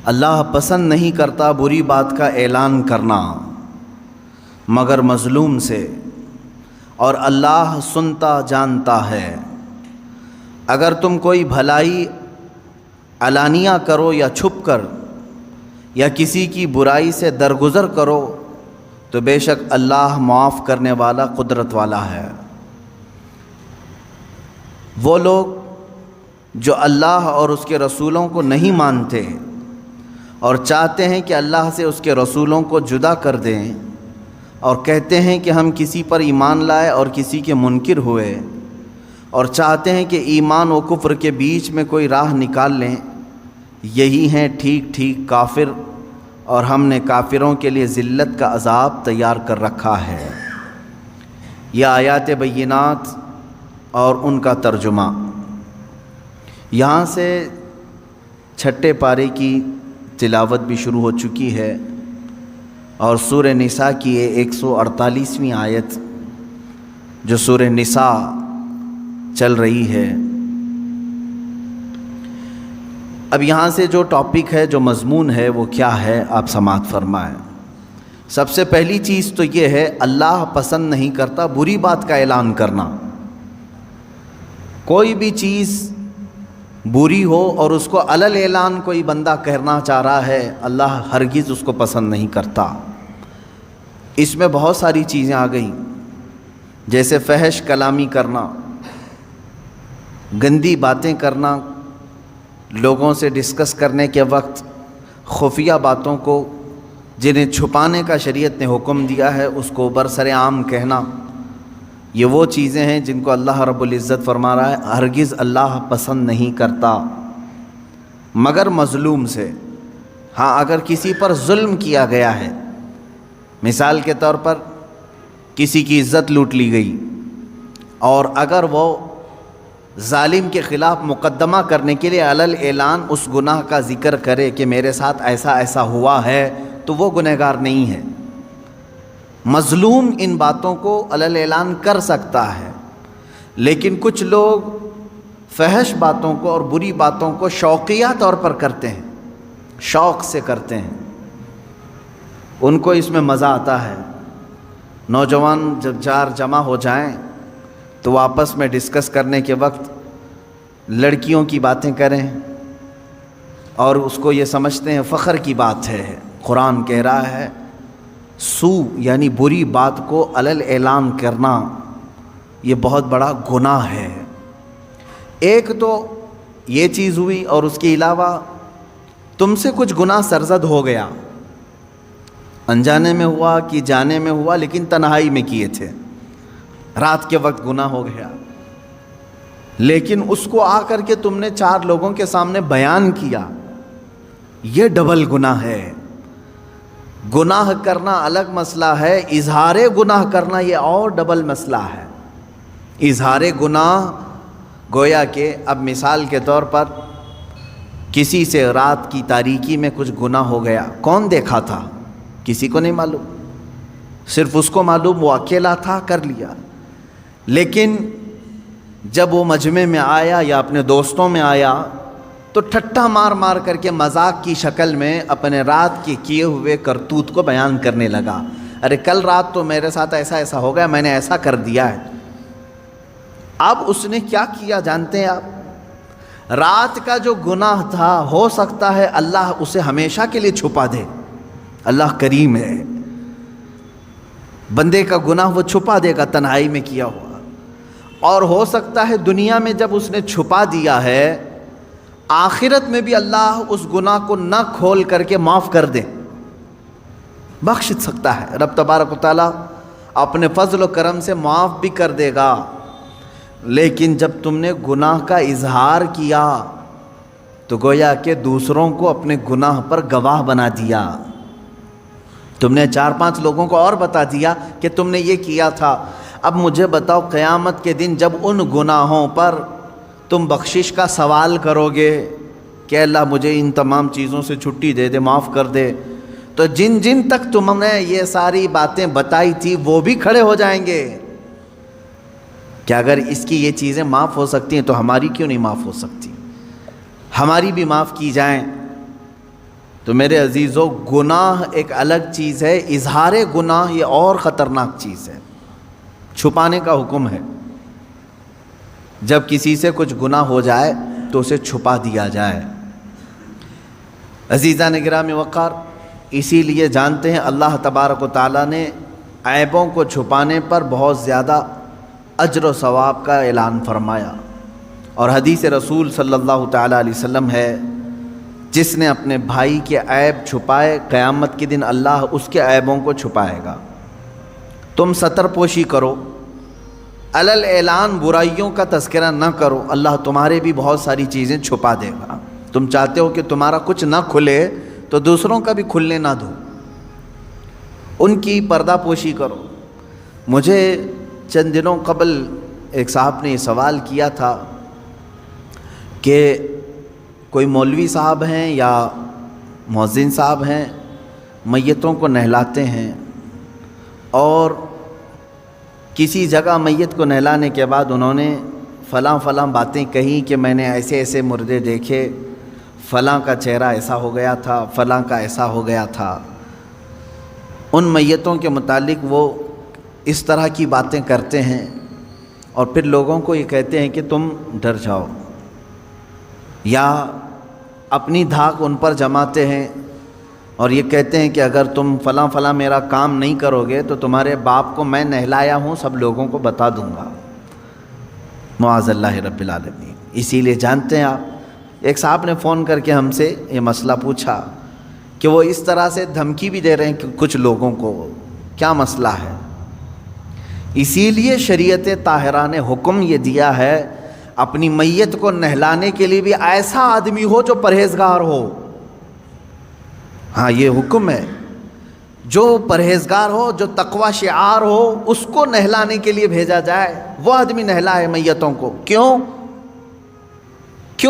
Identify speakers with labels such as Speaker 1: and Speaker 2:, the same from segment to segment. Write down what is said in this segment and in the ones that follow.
Speaker 1: اللہ پسند نہیں کرتا بری بات کا اعلان کرنا مگر مظلوم سے، اور اللہ سنتا جانتا ہے۔ اگر تم کوئی بھلائی علانیہ کرو یا چھپ کر یا کسی کی برائی سے درگزر کرو تو بے شک اللہ معاف کرنے والا قدرت والا ہے۔ وہ لوگ جو اللہ اور اس کے رسولوں کو نہیں مانتے اور چاہتے ہیں کہ اللہ سے اس کے رسولوں کو جدا کر دیں اور کہتے ہیں کہ ہم کسی پر ایمان لائے اور کسی کے منکر ہوئے اور چاہتے ہیں کہ ایمان و کفر کے بیچ میں کوئی راہ نکال لیں، یہی ہیں ٹھیک ٹھیک کافر، اور ہم نے کافروں کے لیے ذلت کا عذاب تیار کر رکھا ہے۔ یہ آیات بینات اور ان کا ترجمہ۔ یہاں سے چھٹے پارے کی تلاوت بھی شروع ہو چکی ہے اور سورہ نساء کی یہ 148ویں آیت جو سورہ نساء چل رہی ہے۔ اب یہاں سے جو ٹاپک ہے، جو مضمون ہے، وہ کیا ہے آپ سماعت فرمائیں۔ سب سے پہلی چیز تو یہ ہے، اللہ پسند نہیں کرتا بری بات کا اعلان کرنا۔ کوئی بھی چیز بری ہو اور اس کو علل اعلان کوئی بندہ کہنا چاہ رہا ہے، اللہ ہرگز اس کو پسند نہیں کرتا۔ اس میں بہت ساری چیزیں آ گئیں، جیسے فحش کلامی کرنا، گندی باتیں کرنا، لوگوں سے ڈسکس کرنے کے وقت خفیہ باتوں کو جنہیں چھپانے کا شریعت نے حکم دیا ہے اس کو برسر عام کہنا، یہ وہ چیزیں ہیں جن کو اللہ رب العزت فرما رہا ہے ہرگز اللہ پسند نہیں کرتا مگر مظلوم سے۔ ہاں، اگر کسی پر ظلم کیا گیا ہے، مثال کے طور پر کسی کی عزت لوٹ لی گئی، اور اگر وہ ظالم کے خلاف مقدمہ کرنے کے لیے علل اعلان اس گناہ کا ذکر کرے کہ میرے ساتھ ایسا ایسا ہوا ہے، تو وہ گنہگار نہیں ہے۔ مظلوم ان باتوں کو علل اعلان کر سکتا ہے، لیکن کچھ لوگ فحش باتوں کو اور بری باتوں کو شوقیہ طور پر کرتے ہیں، شوق سے کرتے ہیں، ان کو اس میں مزہ آتا ہے۔ نوجوان جب چار جمع ہو جائیں تو آپس میں ڈسکس کرنے کے وقت لڑکیوں کی باتیں کریں اور اس کو یہ سمجھتے ہیں فخر کی بات ہے۔ قرآن کہہ رہا ہے سو یعنی بری بات کو علل اعلان کرنا یہ بہت بڑا گناہ ہے۔ ایک تو یہ چیز ہوئی، اور اس کے علاوہ تم سے کچھ گناہ سرزد ہو گیا، انجانے میں ہوا کہ جانے میں ہوا، لیکن تنہائی میں کیے تھے، رات کے وقت گناہ ہو گیا، لیکن اس کو آ کر کے تم نے 4 لوگوں کے سامنے بیان کیا، یہ ڈبل گناہ ہے۔ گناہ کرنا الگ مسئلہ ہے، اظہار گناہ کرنا یہ اور ڈبل مسئلہ ہے۔ اظہار گناہ گویا کہ اب مثال کے طور پر کسی سے رات کی تاریکی میں کچھ گناہ ہو گیا، کون دیکھا تھا؟ کسی کو نہیں معلوم، صرف اس کو معلوم، وہ اکیلا تھا، کر لیا۔ لیکن جب وہ مجمع میں آیا یا اپنے دوستوں میں آیا تو ٹھٹا مار مار کر کے مذاق کی شکل میں اپنے رات کے کیے ہوئے کرتوت کو بیان کرنے لگا، ارے کل رات تو میرے ساتھ ایسا ایسا ہو گیا، میں نے ایسا کر دیا ہے۔ اب اس نے کیا کیا جانتے ہیں آپ؟ رات کا جو گناہ تھا ہو سکتا ہے اللہ اسے ہمیشہ کے لیے چھپا دے، اللہ کریم ہے، بندے کا گناہ وہ چھپا دے گا تنہائی میں کیا ہوا، اور ہو سکتا ہے دنیا میں جب اس نے چھپا دیا ہے آخرت میں بھی اللہ اس گناہ کو نہ کھول کر کے معاف کر دے، بخش سکتا ہے۔ رب تبارک و تعالیٰ اپنے فضل و کرم سے معاف بھی کر دے گا، لیکن جب تم نے گناہ کا اظہار کیا تو گویا کہ دوسروں کو اپنے گناہ پر گواہ بنا دیا، تم نے 4-5 لوگوں کو اور بتا دیا کہ تم نے یہ کیا تھا۔ اب مجھے بتاؤ قیامت کے دن جب ان گناہوں پر تم بخشش کا سوال کرو گے کہ اللہ مجھے ان تمام چیزوں سے چھٹی دے دے، معاف کر دے، تو جن جن تک تم نے یہ ساری باتیں بتائی تھی وہ بھی کھڑے ہو جائیں گے کہ اگر اس کی یہ چیزیں معاف ہو سکتی ہیں تو ہماری کیوں نہیں معاف ہو سکتی، ہماری بھی معاف کی جائیں۔ تو میرے عزیزو، گناہ ایک الگ چیز ہے، اظہار گناہ یہ اور خطرناک چیز ہے۔ چھپانے کا حکم ہے، جب کسی سے کچھ گناہ ہو جائے تو اسے چھپا دیا جائے۔ عزیزان گرامی وقار، اسی لیے جانتے ہیں اللہ تبارک و تعالیٰ نے عیبوں کو چھپانے پر بہت زیادہ اجر و ثواب کا اعلان فرمایا، اور حدیث رسول صلی اللہ تعالیٰ علیہ وسلم ہے، جس نے اپنے بھائی کے عیب چھپائے قیامت کے دن اللہ اس کے عیبوں کو چھپائے گا۔ تم ستر پوشی کرو، علل اعلان برائیوں کا تذکرہ نہ کرو، اللہ تمہارے بھی بہت ساری چیزیں چھپا دے گا۔ تم چاہتے ہو کہ تمہارا کچھ نہ کھلے تو دوسروں کا بھی کھلنے نہ دو، ان کی پردہ پوشی کرو۔ مجھے چند دنوں قبل ایک صاحب نے یہ سوال کیا تھا کہ کوئی مولوی صاحب ہیں یا مؤذن صاحب ہیں، میتوں کو نہلاتے ہیں، اور کسی جگہ میت کو نہلانے کے بعد انہوں نے فلاں فلاں باتیں کہیں کہ میں نے ایسے ایسے مردے دیکھے، فلاں کا چہرہ ایسا ہو گیا تھا، فلاں کا ایسا ہو گیا تھا۔ ان میتوں کے متعلق وہ اس طرح کی باتیں کرتے ہیں، اور پھر لوگوں کو یہ کہتے ہیں کہ تم ڈر جاؤ، یا اپنی دھاک ان پر جماتے ہیں اور یہ کہتے ہیں کہ اگر تم فلاں فلاں میرا کام نہیں کرو گے تو تمہارے باپ کو میں نہلایا ہوں سب لوگوں کو بتا دوں گا، معاذ اللہ رب العالمین۔ اسی لیے جانتے ہیں آپ، ایک صاحب نے فون کر کے ہم سے یہ مسئلہ پوچھا کہ وہ اس طرح سے دھمکی بھی دے رہے ہیں کہ کچھ لوگوں کو، کیا مسئلہ ہے؟ اسی لیے شریعت طاہرہ نے حکم یہ دیا ہے اپنی میت کو نہلانے کے لیے بھی ایسا آدمی ہو جو پرہیزگار ہو۔ ہاں، یہ حکم ہے، جو پرہیزگار ہو، جو تقوی شعار ہو، اس کو نہلانے کے لیے بھیجا جائے، وہ آدمی نہلائے میتوں کو۔ کیوں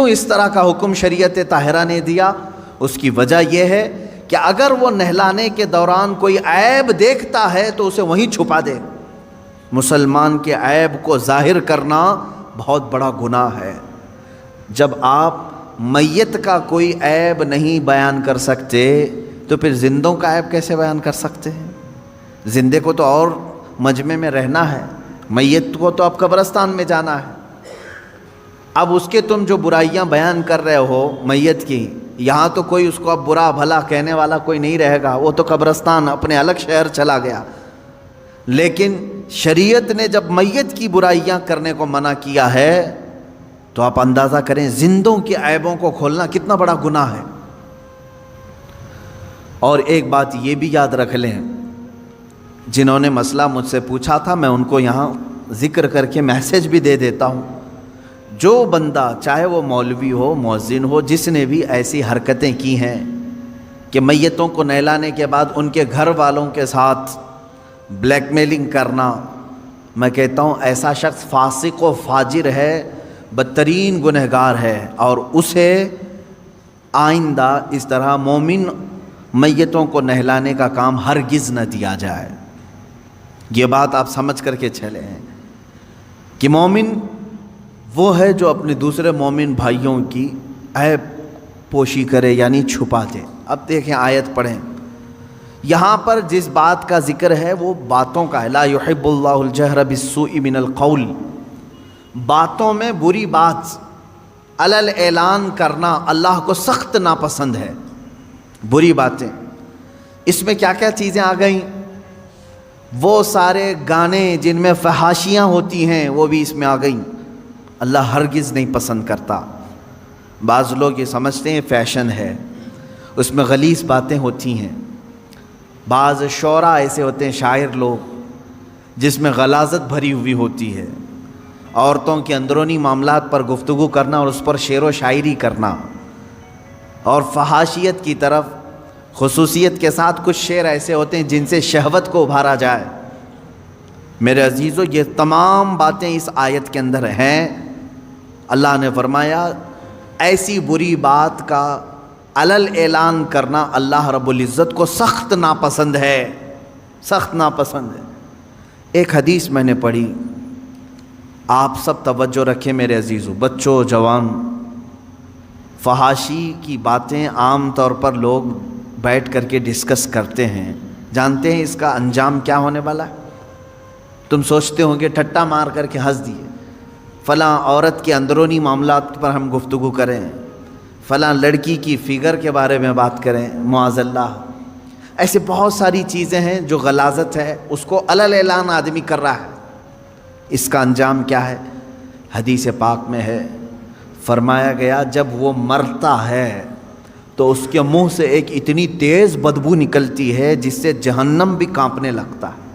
Speaker 1: اس طرح کا حکم شریعت طاہرہ نے دیا؟ اس کی وجہ یہ ہے کہ اگر وہ نہلانے کے دوران کوئی عیب دیکھتا ہے تو اسے وہیں چھپا دے۔ مسلمان کے عیب کو ظاہر کرنا بہت بڑا گناہ ہے۔ جب آپ میت کا کوئی عیب نہیں بیان کر سکتے تو پھر زندوں کا عیب کیسے بیان کر سکتے ہیں؟ زندے کو تو اور مجمع میں رہنا ہے، میت کو تو اب قبرستان میں جانا ہے۔ اب اس کے تم جو برائیاں بیان کر رہے ہو میت کی، یہاں تو کوئی اس کو اب برا بھلا کہنے والا کوئی نہیں رہے گا، وہ تو قبرستان اپنے الگ شہر چلا گیا۔ لیکن شریعت نے جب میت کی برائیاں کرنے کو منع کیا ہے تو آپ اندازہ کریں زندوں کے عیبوں کو کھولنا کتنا بڑا گناہ ہے۔ اور ایک بات یہ بھی یاد رکھ لیں، جنہوں نے مسئلہ مجھ سے پوچھا تھا میں ان کو یہاں ذکر کر کے میسج بھی دے دیتا ہوں، جو بندہ چاہے وہ مولوی ہو، مؤذن ہو، جس نے بھی ایسی حرکتیں کی ہیں کہ میتوں کو نہلانے کے بعد ان کے گھر والوں کے ساتھ بلیک میلنگ کرنا، میں کہتا ہوں ایسا شخص فاسق و فاجر ہے، بدترین گنہگار ہے، اور اسے آئندہ اس طرح مومن میتوں کو نہلانے کا کام ہرگز نہ دیا جائے۔ یہ بات آپ سمجھ کر کے چلے ہیں کہ مومن وہ ہے جو اپنے دوسرے مومن بھائیوں کی عیب پوشی کرے، یعنی چھپا دے۔ اب دیکھیں آیت پڑھیں، یہاں پر جس بات کا ذکر ہے وہ باتوں کا ہے، لا يحب اللہ الجہر بالسوء من القول، باتوں میں بری بات علل اعلان کرنا اللہ کو سخت ناپسند ہے۔ بری باتیں، اس میں کیا کیا چیزیں آ گئیں؟ وہ سارے گانے جن میں فحاشیاں ہوتی ہیں وہ بھی اس میں آ گئیں، اللہ ہرگز نہیں پسند کرتا۔ بعض لوگ یہ سمجھتے ہیں فیشن ہے، اس میں غلیظ باتیں ہوتی ہیں۔ بعض شعراء ایسے ہوتے ہیں، شاعر لوگ، جس میں غلاظت بھری ہوئی ہوتی ہے، عورتوں کے اندرونی معاملات پر گفتگو کرنا اور اس پر شعر و شاعری کرنا، اور فحاشیت کی طرف خصوصیت کے ساتھ کچھ شعر ایسے ہوتے ہیں جن سے شہوت کو ابھارا جائے۔ میرے عزیزو، یہ تمام باتیں اس آیت کے اندر ہیں۔ اللہ نے فرمایا ایسی بری بات کا علل اعلان کرنا اللہ رب العزت کو سخت ناپسند ہے، سخت ناپسند ہے۔ ایک حدیث میں نے پڑھی، آپ سب توجہ رکھیں میرے عزیزو، بچوں، جوان، فحاشی کی باتیں عام طور پر لوگ بیٹھ کر کے ڈسکس کرتے ہیں، جانتے ہیں اس کا انجام کیا ہونے والا ہے؟ تم سوچتے ہوں گے ٹھٹا مار کر کے ہنس دیے، فلاں عورت کے اندرونی معاملات پر ہم گفتگو کریں، فلاں لڑکی کی فگر کے بارے میں بات کریں، معاذ اللہ۔ ایسے بہت ساری چیزیں ہیں جو غلاظت ہے، اس کو علل اعلان آدمی کر رہا ہے۔ اس کا انجام کیا ہے؟ حدیث پاک میں ہے، فرمایا گیا جب وہ مرتا ہے تو اس کے منہ سے ایک اتنی تیز بدبو نکلتی ہے جس سے جہنم بھی کانپنے لگتا ہے۔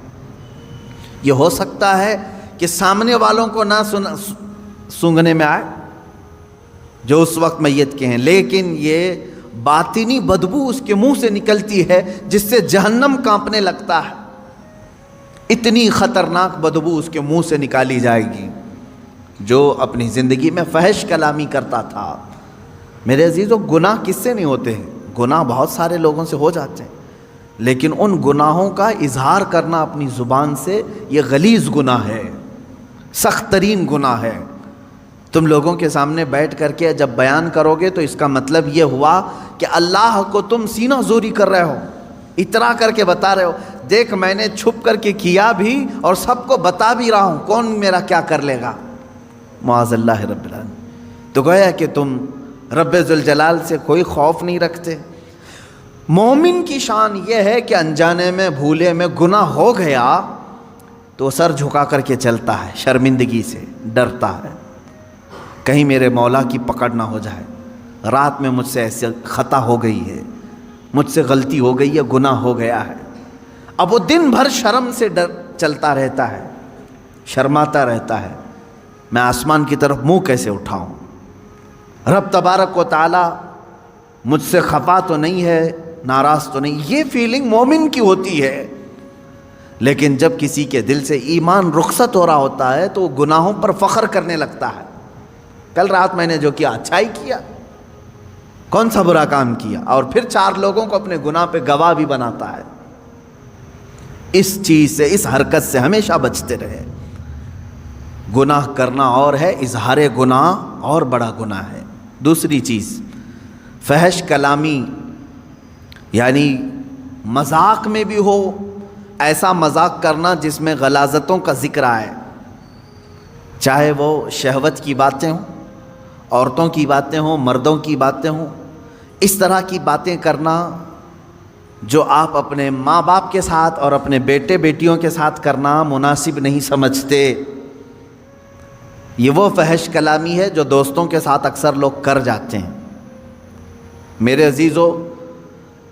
Speaker 1: یہ ہو سکتا ہے کہ سامنے والوں کو نہ سونگھنے میں آئے جو اس وقت میت کے ہیں، لیکن یہ باطنی بدبو اس کے منہ سے نکلتی ہے جس سے جہنم کانپنے لگتا ہے۔ اتنی خطرناک بدبو اس کے منہ سے نکالی جائے گی۔ جو اپنی زندگی میں فحش کلامی کرتا تھا، میرے عزیزو، گناہ کس سے نہیں ہوتے ہیں؟ گناہ بہت سارے لوگوں سے ہو جاتے ہیں، لیکن ان گناہوں کا اظہار کرنا اپنی زبان سے یہ غلیظ گناہ ہے، سخت ترین گناہ ہے۔ تم لوگوں کے سامنے بیٹھ کر کے جب بیان کرو گے تو اس کا مطلب یہ ہوا کہ اللہ کو تم سینہ زوری کر رہے ہو، اترا کر کے بتا رہے ہو، دیکھ میں نے چھپ کر کے کیا بھی اور سب کو بتا بھی رہا ہوں، کون میرا کیا کر لے گا، معاذ اللہ رب العالمین۔ تو گویا کہ تم رب ذوالجلال سے کوئی خوف نہیں رکھتے۔ مومن کی شان یہ ہے کہ انجانے میں بھولے میں گناہ ہو گیا تو سر جھکا کر کے چلتا ہے، شرمندگی سے ڈرتا ہے، کہیں میرے مولا کی پکڑ نہ ہو جائے، رات میں مجھ سے ایسے خطا ہو گئی ہے، مجھ سے غلطی ہو گئی ہے، گناہ ہو گیا ہے۔ اب وہ دن بھر شرم سے چلتا رہتا ہے، شرماتا رہتا ہے، میں آسمان کی طرف منہ کیسے اٹھاؤں، رب تبارک و تعالی مجھ سے خفا تو نہیں ہے، ناراض تو نہیں، یہ فیلنگ مومن کی ہوتی ہے۔ لیکن جب کسی کے دل سے ایمان رخصت ہو رہا ہوتا ہے تو وہ گناہوں پر فخر کرنے لگتا ہے، کل رات میں نے جو کیا اچھا ہی کیا، کون سا برا کام کیا، اور پھر 4 لوگوں کو اپنے گناہ پہ گواہ بھی بناتا ہے۔ اس چیز سے، اس حرکت سے ہمیشہ بچتے رہے۔ گناہ کرنا اور ہے، اظہار گناہ اور بڑا گناہ ہے۔ دوسری چیز، فحش کلامی، یعنی مذاق میں بھی ہو، ایسا مذاق کرنا جس میں غلاظتوں کا ذکر آئے، چاہے وہ شہوت کی باتیں ہوں، عورتوں کی باتیں ہوں، مردوں کی باتیں ہوں، اس طرح کی باتیں کرنا جو آپ اپنے ماں باپ کے ساتھ اور اپنے بیٹے بیٹیوں کے ساتھ کرنا مناسب نہیں سمجھتے۔ یہ وہ فحش کلامی ہے جو دوستوں کے ساتھ اکثر لوگ کر جاتے ہیں۔ میرے عزیزو،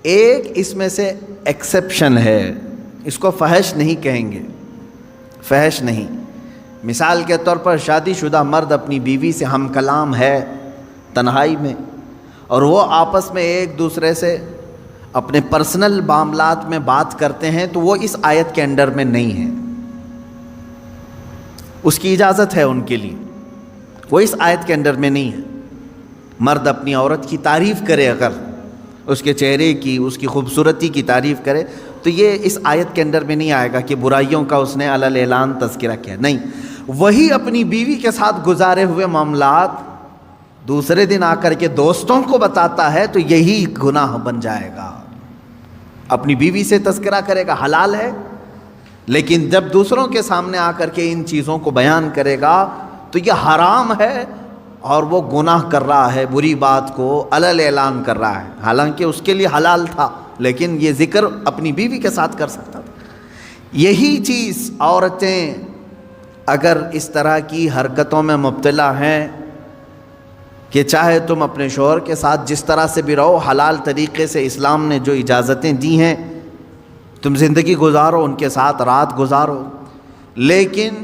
Speaker 1: ایک اس میں سے ایکسیپشن ہے، اس کو فحش نہیں کہیں گے، فحش نہیں۔ مثال کے طور پر شادی شدہ مرد اپنی بیوی سے ہم کلام ہے تنہائی میں، اور وہ آپس میں ایک دوسرے سے اپنے پرسنل معاملات میں بات کرتے ہیں، تو وہ اس آیت کے انڈر میں نہیں ہے، اس کی اجازت ہے ان کے لیے، وہ اس آیت کے انڈر میں نہیں ہے۔ مرد اپنی عورت کی تعریف کرے، اگر اس کے چہرے کی، اس کی خوبصورتی کی تعریف کرے، تو یہ اس آیت کے انڈر میں نہیں آئے گا کہ برائیوں کا اس نے علل اعلان تذکرہ کیا، نہیں۔ وہی اپنی بیوی کے ساتھ گزارے ہوئے معاملات دوسرے دن آ کر کے دوستوں کو بتاتا ہے تو یہی گناہ بن جائے گا۔ اپنی بیوی سے تذکرہ کرے گا، حلال ہے، لیکن جب دوسروں کے سامنے آ کر کے ان چیزوں کو بیان کرے گا تو یہ حرام ہے، اور وہ گناہ کر رہا ہے، بری بات کو علل اعلان کر رہا ہے، حالانکہ اس کے لیے حلال تھا، لیکن یہ ذکر اپنی بیوی کے ساتھ کر سکتا تھا۔ یہی چیز عورتیں اگر اس طرح کی حرکتوں میں مبتلا ہیں کہ چاہے تم اپنے شوہر کے ساتھ جس طرح سے بھی رہو، حلال طریقے سے اسلام نے جو اجازتیں دی ہیں تم زندگی گزارو، ان کے ساتھ رات گزارو، لیکن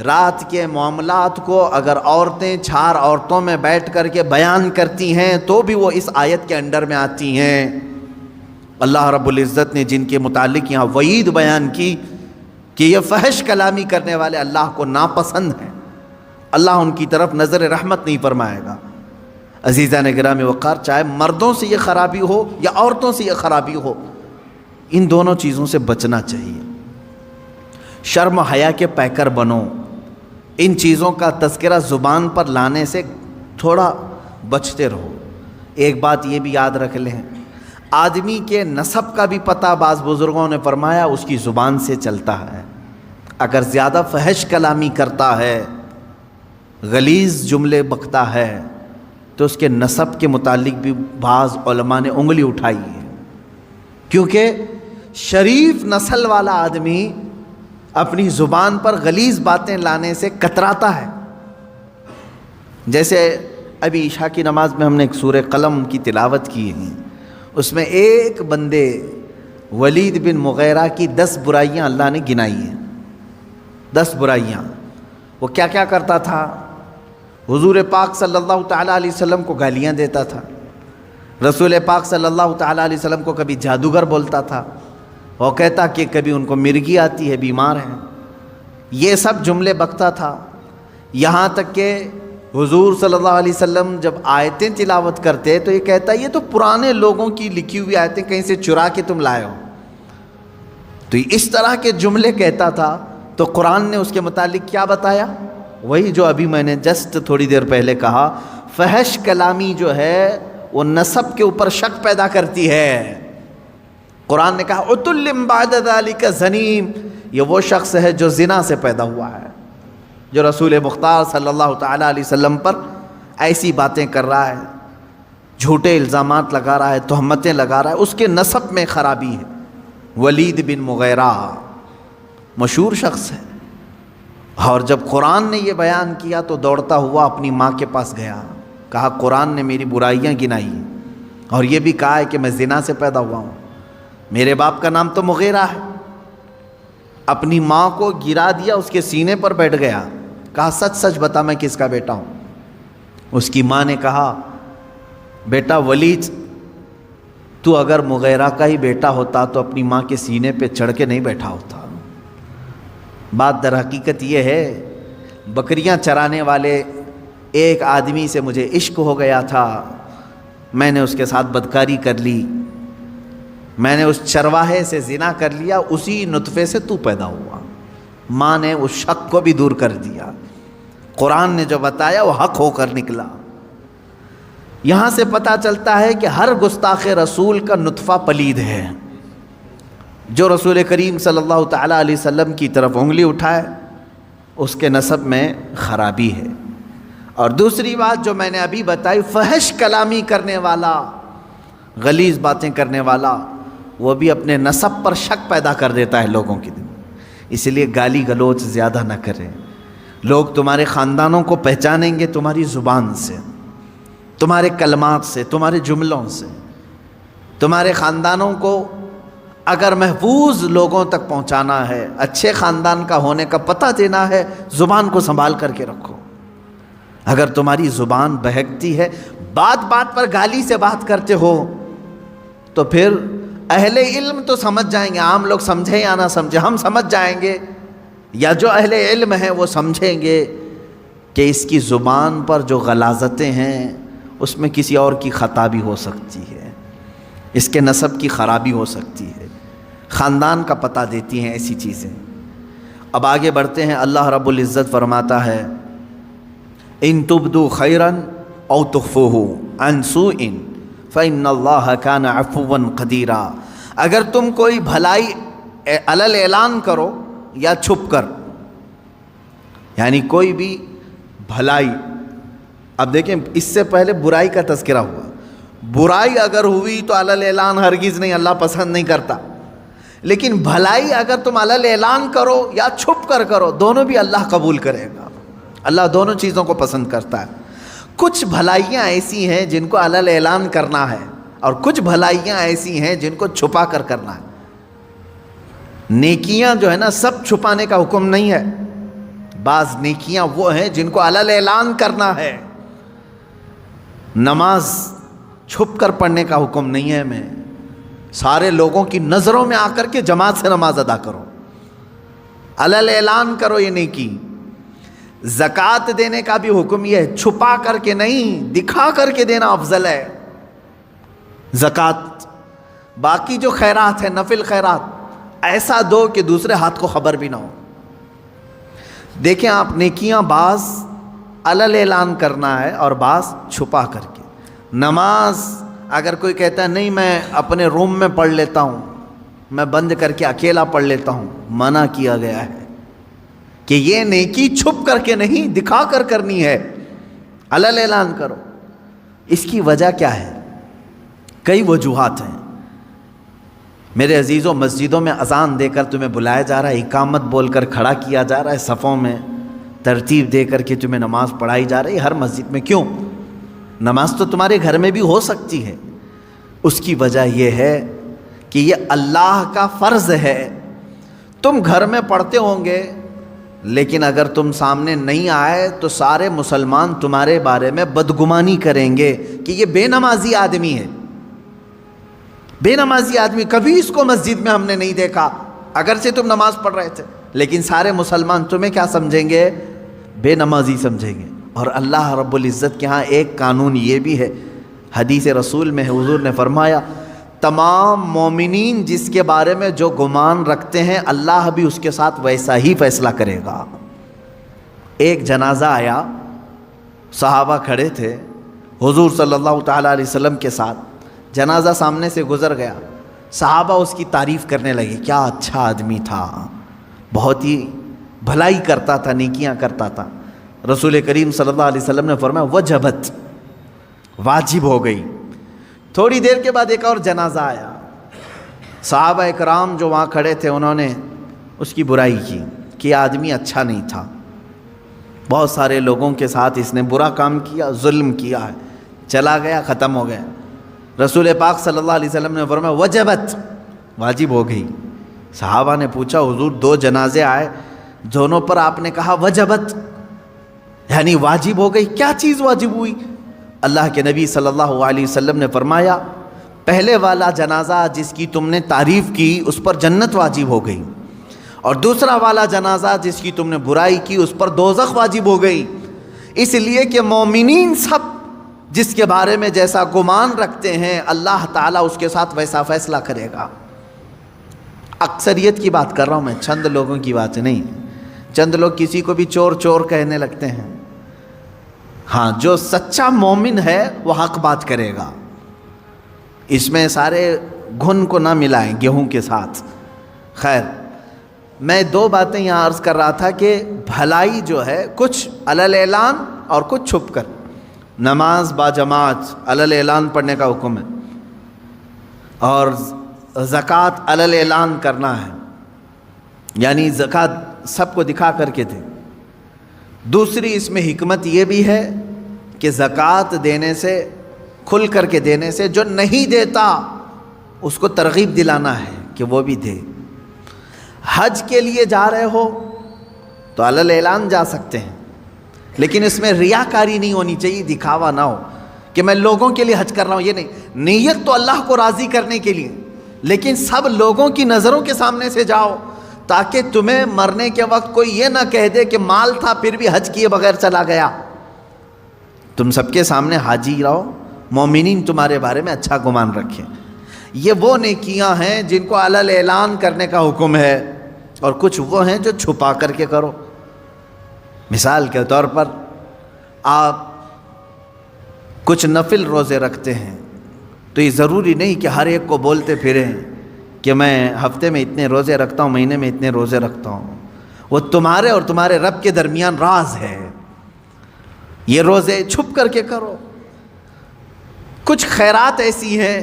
Speaker 1: رات کے معاملات کو اگر عورتیں 4 عورتوں میں بیٹھ کر کے بیان کرتی ہیں تو بھی وہ اس آیت کے انڈر میں آتی ہیں۔ اللہ رب العزت نے جن کے متعلق یہاں وعید بیان کی کہ یہ فحش کلامی کرنے والے اللہ کو ناپسند ہیں، اللہ ان کی طرف نظر رحمت نہیں فرمائے گا۔ عزیزان گرامی وقار، چاہے مردوں سے یہ خرابی ہو یا عورتوں سے یہ خرابی ہو، ان دونوں چیزوں سے بچنا چاہیے۔ شرم حیا کے پیکر بنو، ان چیزوں کا تذکرہ زبان پر لانے سے تھوڑا بچتے رہو۔ ایک بات یہ بھی یاد رکھ لیں، آدمی کے نسب کا بھی پتہ بعض بزرگوں نے فرمایا اس کی زبان سے چلتا ہے۔ اگر زیادہ فحش کلامی کرتا ہے، غلیظ جملے بکتا ہے، تو اس کے نسب کے متعلق بھی بعض علماء نے انگلی اٹھائی ہے، کیونکہ شریف نسل والا آدمی اپنی زبان پر غلیظ باتیں لانے سے کتراتا ہے۔ جیسے ابھی عشاء کی نماز میں ہم نے ایک سورہ قلم کی تلاوت کی ہے، اس میں ایک بندے ولید بن مغیرہ کی 10 برائیاں اللہ نے گنائی ہیں۔ 10 برائیاں۔ وہ کیا کیا کرتا تھا؟ حضور پاک صلی اللہ تعالیٰ علیہ وسلم کو گالیاں دیتا تھا، رسول پاک صلی اللہ تعالیٰ علیہ وسلم کو کبھی جادوگر بولتا تھا، وہ کہتا کہ کبھی ان کو مرگی آتی ہے، بیمار ہیں، یہ سب جملے بکتا تھا۔ یہاں تک کہ حضور صلی اللہ علیہ وسلم جب آیتیں تلاوت کرتے تو یہ کہتا یہ تو پرانے لوگوں کی لکھی ہوئی آیتیں کہیں سے چرا کے تم لائے ہو، تو اس طرح کے جملے کہتا تھا۔ تو قرآن نے اس کے متعلق کیا بتایا؟ وہی جو ابھی میں نے جسٹ تھوڑی دیر پہلے کہا، فحش کلامی جو ہے وہ نسب کے اوپر شک پیدا کرتی ہے۔ قرآن نے کہا عتل بعد ذلک زنیم، یہ وہ شخص ہے جو زنا سے پیدا ہوا ہے، جو رسول مختار صلی اللہ تعالیٰ علیہ وسلم پر ایسی باتیں کر رہا ہے، جھوٹے الزامات لگا رہا ہے، تہمتیں لگا رہا ہے، اس کے نسب میں خرابی ہے۔ ولید بن مغیرہ مشہور شخص ہے، اور جب قرآن نے یہ بیان کیا تو دوڑتا ہوا اپنی ماں کے پاس گیا، کہا قرآن نے میری برائیاں گنائی اور یہ بھی کہا ہے کہ میں زنا سے پیدا ہوا ہوں، میرے باپ کا نام تو مغیرہ ہے۔ اپنی ماں کو گرا دیا، اس کے سینے پر بیٹھ گیا، کہا سچ سچ بتا میں کس کا بیٹا ہوں۔ اس کی ماں نے کہا بیٹا ولید، تو اگر مغیرہ کا ہی بیٹا ہوتا تو اپنی ماں کے سینے پہ چڑھ کے نہیں بیٹھا ہوتا۔ بات در حقیقت یہ ہے، بکریاں چرانے والے ایک آدمی سے مجھے عشق ہو گیا تھا، میں نے اس کے ساتھ بدکاری کر لی، میں نے اس چرواہے سے زنا کر لیا، اسی نطفے سے تو پیدا ہوا۔ ماں نے اس شک کو بھی دور کر دیا، قرآن نے جو بتایا وہ حق ہو کر نکلا۔ یہاں سے پتہ چلتا ہے کہ ہر گستاخ رسول کا نطفہ پلید ہے، جو رسول کریم صلی اللہ تعالیٰ علیہ وسلم کی طرف انگلی اٹھائے اس کے نسب میں خرابی ہے۔ اور دوسری بات جو میں نے ابھی بتائی، فحش کلامی کرنے والا، غلیظ باتیں کرنے والا، وہ بھی اپنے نسب پر شک پیدا کر دیتا ہے لوگوں کے دل میں۔ اس لیے گالی گلوچ زیادہ نہ کریں۔ لوگ تمہارے خاندانوں کو پہچانیں گے تمہاری زبان سے، تمہارے کلمات سے، تمہارے جملوں سے۔ تمہارے خاندانوں کو اگر محفوظ لوگوں تک پہنچانا ہے، اچھے خاندان کا ہونے کا پتہ دینا ہے، زبان کو سنبھال کر کے رکھو۔ اگر تمہاری زبان بہکتی ہے، بات بات پر گالی سے بات کرتے ہو، تو پھر اہل علم تو سمجھ جائیں گے، عام لوگ سمجھیں یا نہ سمجھیں، ہم سمجھ جائیں گے، یا جو اہل علم ہیں وہ سمجھیں گے کہ اس کی زبان پر جو غلاظتیں ہیں اس میں کسی اور کی خطا بھی ہو سکتی ہے، اس کے نسب کی خرابی ہو سکتی ہے، خاندان کا پتہ دیتی ہیں ایسی چیزیں۔ اب آگے بڑھتے ہیں، اللہ رب العزت فرماتا ہے ان تبدو خیرا او تخفوہ عن سوء فإن اللہ کان عفوا قدیرا، اگر تم کوئی بھلائی علل اعلان کرو یا چھپ کر، یعنی کوئی بھی بھلائی، اب دیکھیں اس سے پہلے برائی کا تذکرہ ہوا، برائی اگر ہوئی تو علل اعلان ہرگز نہیں، اللہ پسند نہیں کرتا، لیکن بھلائی اگر تم علل اعلان کرو یا چھپ کر کرو، دونوں بھی اللہ قبول کرے گا۔ اللہ دونوں چیزوں کو پسند کرتا ہے۔ کچھ بھلائیاں ایسی ہیں جن کو علل اعلان کرنا ہے، اور کچھ بھلائیاں ایسی ہیں جن کو چھپا کر کرنا ہے۔ نیکیاں جو ہے نا، سب چھپانے کا حکم نہیں ہے، بعض نیکیاں وہ ہیں جن کو علل اعلان کرنا ہے۔ نماز چھپ کر پڑھنے کا حکم نہیں ہے، میں سارے لوگوں کی نظروں میں آ کر کے جماعت سے نماز ادا کرو، علل اعلان کرو یہ نیکی۔ زکوٰۃ دینے کا بھی حکم یہ ہے، چھپا کر کے نہیں، دکھا کر کے دینا افضل ہے زکوٰۃ۔ باقی جو خیرات ہے، نفل خیرات، ایسا دو کہ دوسرے ہاتھ کو خبر بھی نہ ہو۔ دیکھیں آپ، نیکیاں بعض علل اعلان کرنا ہے اور بعض چھپا کر کے۔ نماز اگر کوئی کہتا ہے نہیں میں اپنے روم میں پڑھ لیتا ہوں، میں بند کر کے اکیلا پڑھ لیتا ہوں، منع کیا گیا ہے کہ یہ نیکی چھپ کر کے نہیں، دکھا کر کرنی ہے، علل اعلان کرو۔ اس کی وجہ کیا ہے؟ کئی وجوہات ہیں میرے عزیزوں۔ مسجدوں میں اذان دے کر تمہیں بلایا جا رہا ہے، اقامت بول کر کھڑا کیا جا رہا ہے، صفوں میں ترتیب دے کر کے تمہیں نماز پڑھائی جا رہی ہے ہر مسجد میں۔ کیوں؟ نماز تو تمہارے گھر میں بھی ہو سکتی ہے۔ اس کی وجہ یہ ہے کہ یہ اللہ کا فرض ہے۔ تم گھر میں پڑھتے ہوں گے، لیکن اگر تم سامنے نہیں آئے تو سارے مسلمان تمہارے بارے میں بدگمانی کریں گے کہ یہ بے نمازی آدمی ہے، بے نمازی آدمی، کبھی اس کو مسجد میں ہم نے نہیں دیکھا، اگرچہ تم نماز پڑھ رہے تھے، لیکن سارے مسلمان تمہیں کیا سمجھیں گے؟ بے نمازی سمجھیں گے۔ اور اللہ رب العزت کے ہاں ایک قانون یہ بھی ہے، حدیث رسول میں ہے، حضور نے فرمایا تمام مومنین جس کے بارے میں جو گمان رکھتے ہیں اللہ بھی اس کے ساتھ ویسا ہی فیصلہ کرے گا۔ ایک جنازہ آیا، صحابہ کھڑے تھے حضور صلی اللہ تعالیٰ علیہ وسلم کے ساتھ، جنازہ سامنے سے گزر گیا، صحابہ اس کی تعریف کرنے لگے، کیا اچھا آدمی تھا، بہت ہی بھلائی کرتا تھا، نیکیاں کرتا تھا۔ رسول کریم صلی اللہ علیہ وسلم نے فرمایا وجبت، واجب ہو گئی۔ تھوڑی دیر کے بعد ایک اور جنازہ آیا، صحابہ اکرام جو وہاں کھڑے تھے انہوں نے اس کی برائی کی کہ آدمی اچھا نہیں تھا، بہت سارے لوگوں کے ساتھ اس نے برا کام کیا، ظلم کیا ہے، چلا گیا، ختم ہو گیا۔ رسول پاک صلی اللہ علیہ وسلم نے فرمایا وجبت، واجب ہو گئی۔ صحابہ نے پوچھا حضور دو جنازے آئے، دونوں پر آپ نے کہا وجبت، یعنی واجب ہو گئی، کیا چیز واجب ہوئی؟ اللہ کے نبی صلی اللہ علیہ وسلم نے فرمایا پہلے والا جنازہ جس کی تم نے تعریف کی اس پر جنت واجب ہو گئی، اور دوسرا والا جنازہ جس کی تم نے برائی کی اس پر دوزخ واجب ہو گئی۔ اس لیے کہ مومنین سب جس کے بارے میں جیسا گمان رکھتے ہیں اللہ تعالیٰ اس کے ساتھ ویسا فیصلہ کرے گا۔ اکثریت کی بات کر رہا ہوں میں، چند لوگوں کی بات نہیں۔ چند لوگ کسی کو بھی چور چور کہنے لگتے ہیں، ہاں جو سچا مومن ہے وہ حق بات کرے گا، اس میں سارے گھن کو نہ ملائیں گیہوں کے ساتھ۔ خیر، میں دو باتیں یہاں عرض کر رہا تھا کہ بھلائی جو ہے کچھ علل اعلان اور کچھ چھپ کر۔ نماز با جماعت علل اعلان پڑھنے کا حکم ہے، اور زکوٰۃ علل اعلان کرنا ہے، یعنی زکوٰۃ سب کو دکھا کر کے دے۔ دوسری اس میں حکمت یہ بھی ہے کہ زکوٰۃ دینے سے، کھل کر کے دینے سے، جو نہیں دیتا اس کو ترغیب دلانا ہے کہ وہ بھی دے۔ حج کے لیے جا رہے ہو تو علل اعلان جا سکتے ہیں، لیکن اس میں ریاکاری نہیں ہونی چاہیے، دکھاوا نہ ہو کہ میں لوگوں کے لیے حج کر رہا ہوں، یہ نہیں۔ نیت تو اللہ کو راضی کرنے کے لیے، لیکن سب لوگوں کی نظروں کے سامنے سے جاؤ تاکہ تمہیں مرنے کے وقت کوئی یہ نہ کہہ دے کہ مال تھا پھر بھی حج کیے بغیر چلا گیا۔ تم سب کے سامنے حاجی رہو، مومنین تمہارے بارے میں اچھا گمان رکھیں۔ یہ وہ نیکیاں ہیں جن کو علل اعلان کرنے کا حکم ہے، اور کچھ وہ ہیں جو چھپا کر کے کرو۔ مثال کے طور پر آپ کچھ نفل روزے رکھتے ہیں تو یہ ضروری نہیں کہ ہر ایک کو بولتے پھریں کہ میں ہفتے میں اتنے روزے رکھتا ہوں، مہینے میں اتنے روزے رکھتا ہوں۔ وہ تمہارے اور تمہارے رب کے درمیان راز ہے، یہ روزے چھپ کر کے کرو۔ کچھ خیرات ایسی ہیں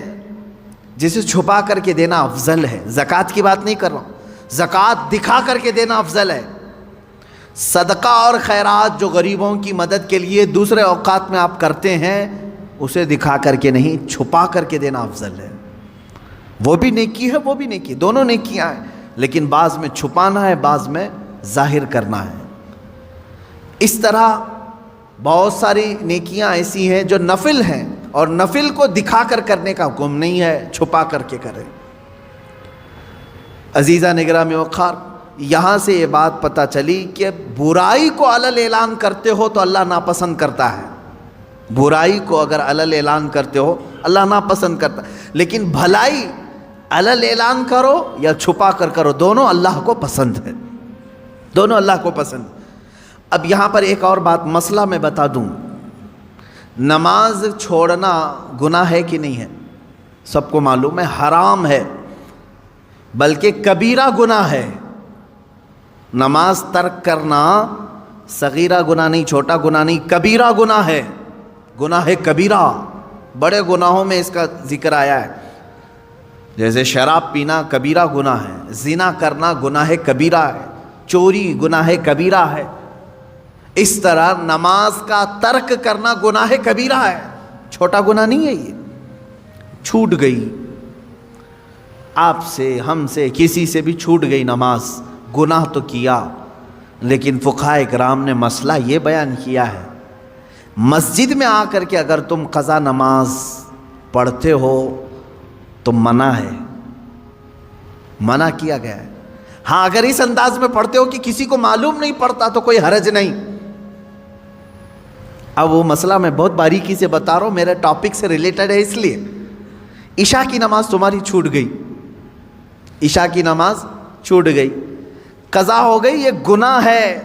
Speaker 1: جسے چھپا کر کے دینا افضل ہے، زکوٰۃ کی بات نہیں کر رہا ہوں، زکوٰۃ دکھا کر کے دینا افضل ہے۔ صدقہ اور خیرات جو غریبوں کی مدد کے لیے دوسرے اوقات میں آپ کرتے ہیں اسے دکھا کر کے نہیں، چھپا کر کے دینا افضل ہے۔ وہ بھی نیکی ہے، وہ بھی نیکی، دونوں نیکیاں ہیں، لیکن بعض میں چھپانا ہے، بعض میں ظاہر کرنا ہے۔ اس طرح بہت ساری نیکیاں ایسی ہیں جو نفل ہیں، اور نفل کو دکھا کر کرنے کا حکم نہیں ہے، چھپا کر کے کریں۔ عزیزہ نگرامی وقار، یہاں سے یہ بات پتہ چلی کہ برائی کو علل اعلان کرتے ہو تو اللہ ناپسند کرتا ہے۔ برائی کو اگر علل اعلان کرتے ہو اللہ ناپسند کرتا ہے، لیکن بھلائی علل اعلان کرو یا چھپا کر کرو، دونوں اللہ کو پسند ہے، دونوں اللہ کو پسند۔ اب یہاں پر ایک اور بات، مسئلہ میں بتا دوں، نماز چھوڑنا گناہ ہے کہ نہیں ہے؟ سب کو معلوم ہے حرام ہے، بلکہ کبیرہ گناہ ہے۔ نماز ترک کرنا صغیرہ گناہ نہیں، چھوٹا گناہ نہیں، کبیرہ گناہ ہے، گناہ ہے کبیرہ۔ بڑے گناہوں میں اس کا ذکر آیا ہے، جیسے شراب پینا کبیرہ گناہ ہے، زنا کرنا گناہ کبیرہ ہے، چوری گناہ کبیرہ ہے۔ اس طرح نماز کا ترک کرنا گناہ کبیرہ ہے، چھوٹا گناہ نہیں ہے۔ یہ چھوٹ گئی آپ سے، ہم سے، کسی سے بھی چھوٹ گئی نماز، گناہ تو کیا، لیکن فقہاء کرام نے مسئلہ یہ بیان کیا ہے، مسجد میں آ کر کے اگر تم قضا نماز پڑھتے ہو تو منع ہے، منع کیا گیا ہے۔ ہاں اگر اس انداز میں پڑھتے ہو کہ کسی کو معلوم نہیں پڑتا تو کوئی حرج نہیں۔ اب وہ مسئلہ میں بہت باریکی سے بتا رہا ہوں، میرے ٹاپک سے ریلیٹڈ ہے، اس لیے عشاء کی نماز تمہاری چھوٹ گئی، عشاء کی نماز چھوٹ گئی، قضا ہو گئی، یہ گناہ ہے،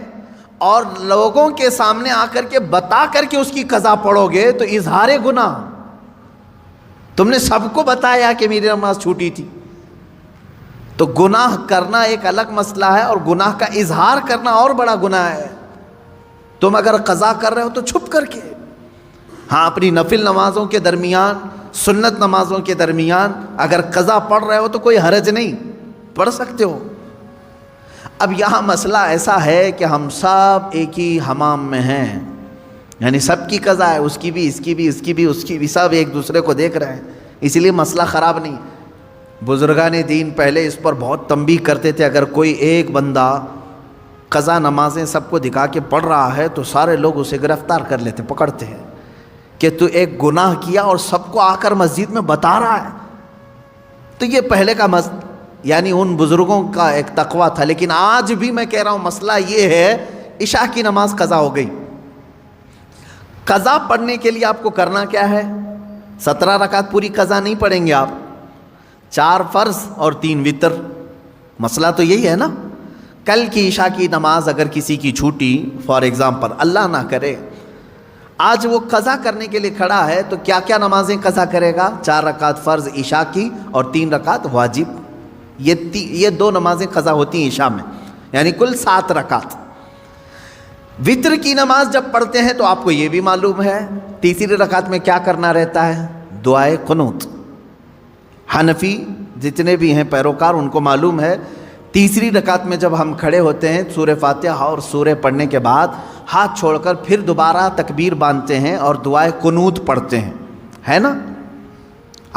Speaker 1: اور لوگوں کے سامنے آ کر کے بتا کر کے اس کی قضا پڑھو گے تو اظہار گناہ، تم نے سب کو بتایا کہ میری نماز چھوٹی تھی۔ تو گناہ کرنا ایک الگ مسئلہ ہے، اور گناہ کا اظہار کرنا اور بڑا گناہ ہے۔ تم اگر قضا کر رہے ہو تو چھپ کر کے، ہاں اپنی نفل نمازوں کے درمیان، سنت نمازوں کے درمیان اگر قضا پڑھ رہے ہو تو کوئی حرج نہیں، پڑھ سکتے ہو۔ اب یہاں مسئلہ ایسا ہے کہ ہم سب ایک ہی حمام میں ہیں، یعنی سب کی قضا ہے، اس کی بھی، اس کی بھی، اس کی بھی، اس کی بھی، سب ایک دوسرے کو دیکھ رہے ہیں، اس لیے مسئلہ خراب نہیں۔ بزرگان دین پہلے اس پر بہت تنبیہ کرتے تھے، اگر کوئی ایک بندہ قضا نمازیں سب کو دکھا کے پڑھ رہا ہے تو سارے لوگ اسے گرفتار کر لیتے، پکڑتے ہیں کہ تو ایک گناہ کیا اور سب کو آ کر مسجد میں بتا رہا ہے۔ تو یہ پہلے کا یعنی ان بزرگوں کا ایک تقویٰ تھا، لیکن آج بھی میں کہہ رہا ہوں مسئلہ یہ ہے، عشاء کی نماز قضا ہو گئی، قضا پڑھنے کے لیے آپ کو کرنا کیا ہے؟ 17 رکعت پوری قضا نہیں پڑھیں گے آپ، 4 فرض اور 3 وتر۔ مسئلہ تو یہی ہے نا، کل کی عشاء کی نماز اگر کسی کی چھوٹی، فار ایگزامپل اللہ نہ کرے آج وہ قضا کرنے کے لیے کھڑا ہے، تو کیا کیا نمازیں قضا کرے گا؟ 4 رکعت فرض عشاء کی اور 3 رکعت واجب، یہ 2 نمازیں قضا ہوتی ہیں عشاء میں، یعنی کل 7 رکعت۔ وتر کی نماز جب پڑھتے ہیں تو آپ کو یہ بھی معلوم ہے تیسری رکعت میں کیا کرنا رہتا ہے؟ دعائے قنوت۔ حنفی جتنے بھی ہیں پیروکار ان کو معلوم ہے، تیسری رکعت میں جب ہم کھڑے ہوتے ہیں سورہ فاتحہ اور سورہ پڑھنے کے بعد ہاتھ چھوڑ کر پھر دوبارہ تکبیر باندھتے ہیں اور دعائے قنوت پڑھتے ہیں، ہے نا؟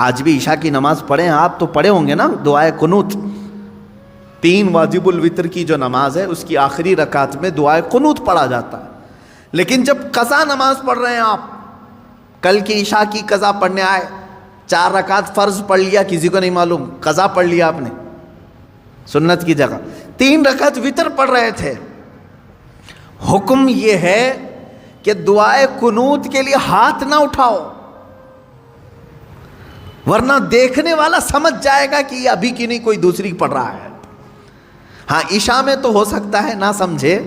Speaker 1: آج بھی عشاء کی نماز پڑھیں آپ تو پڑھے ہوں گے نا دعائے قنوت۔ 3 واجب الوتر کی جو نماز ہے اس کی آخری رکعت میں دعائے قنوت پڑھا جاتا ہے۔ لیکن جب قضا نماز پڑھ رہے ہیں آپ، کل کی عشاء کی قضا پڑھنے آئے، 4 رکعت فرض پڑھ لیا، کسی کو نہیں معلوم، قضا پڑھ لیا آپ نے سنت کی جگہ، 3 رکعت وتر پڑھ رہے تھے، حکم یہ ہے کہ دعائے قنوت کے لیے ہاتھ نہ اٹھاؤ، ورنہ دیکھنے والا سمجھ جائے گا کہ یہ ابھی کی نہیں کوئی دوسری پڑھ رہا ہے۔ ہاں عشاء میں تو ہو سکتا ہے نہ سمجھے،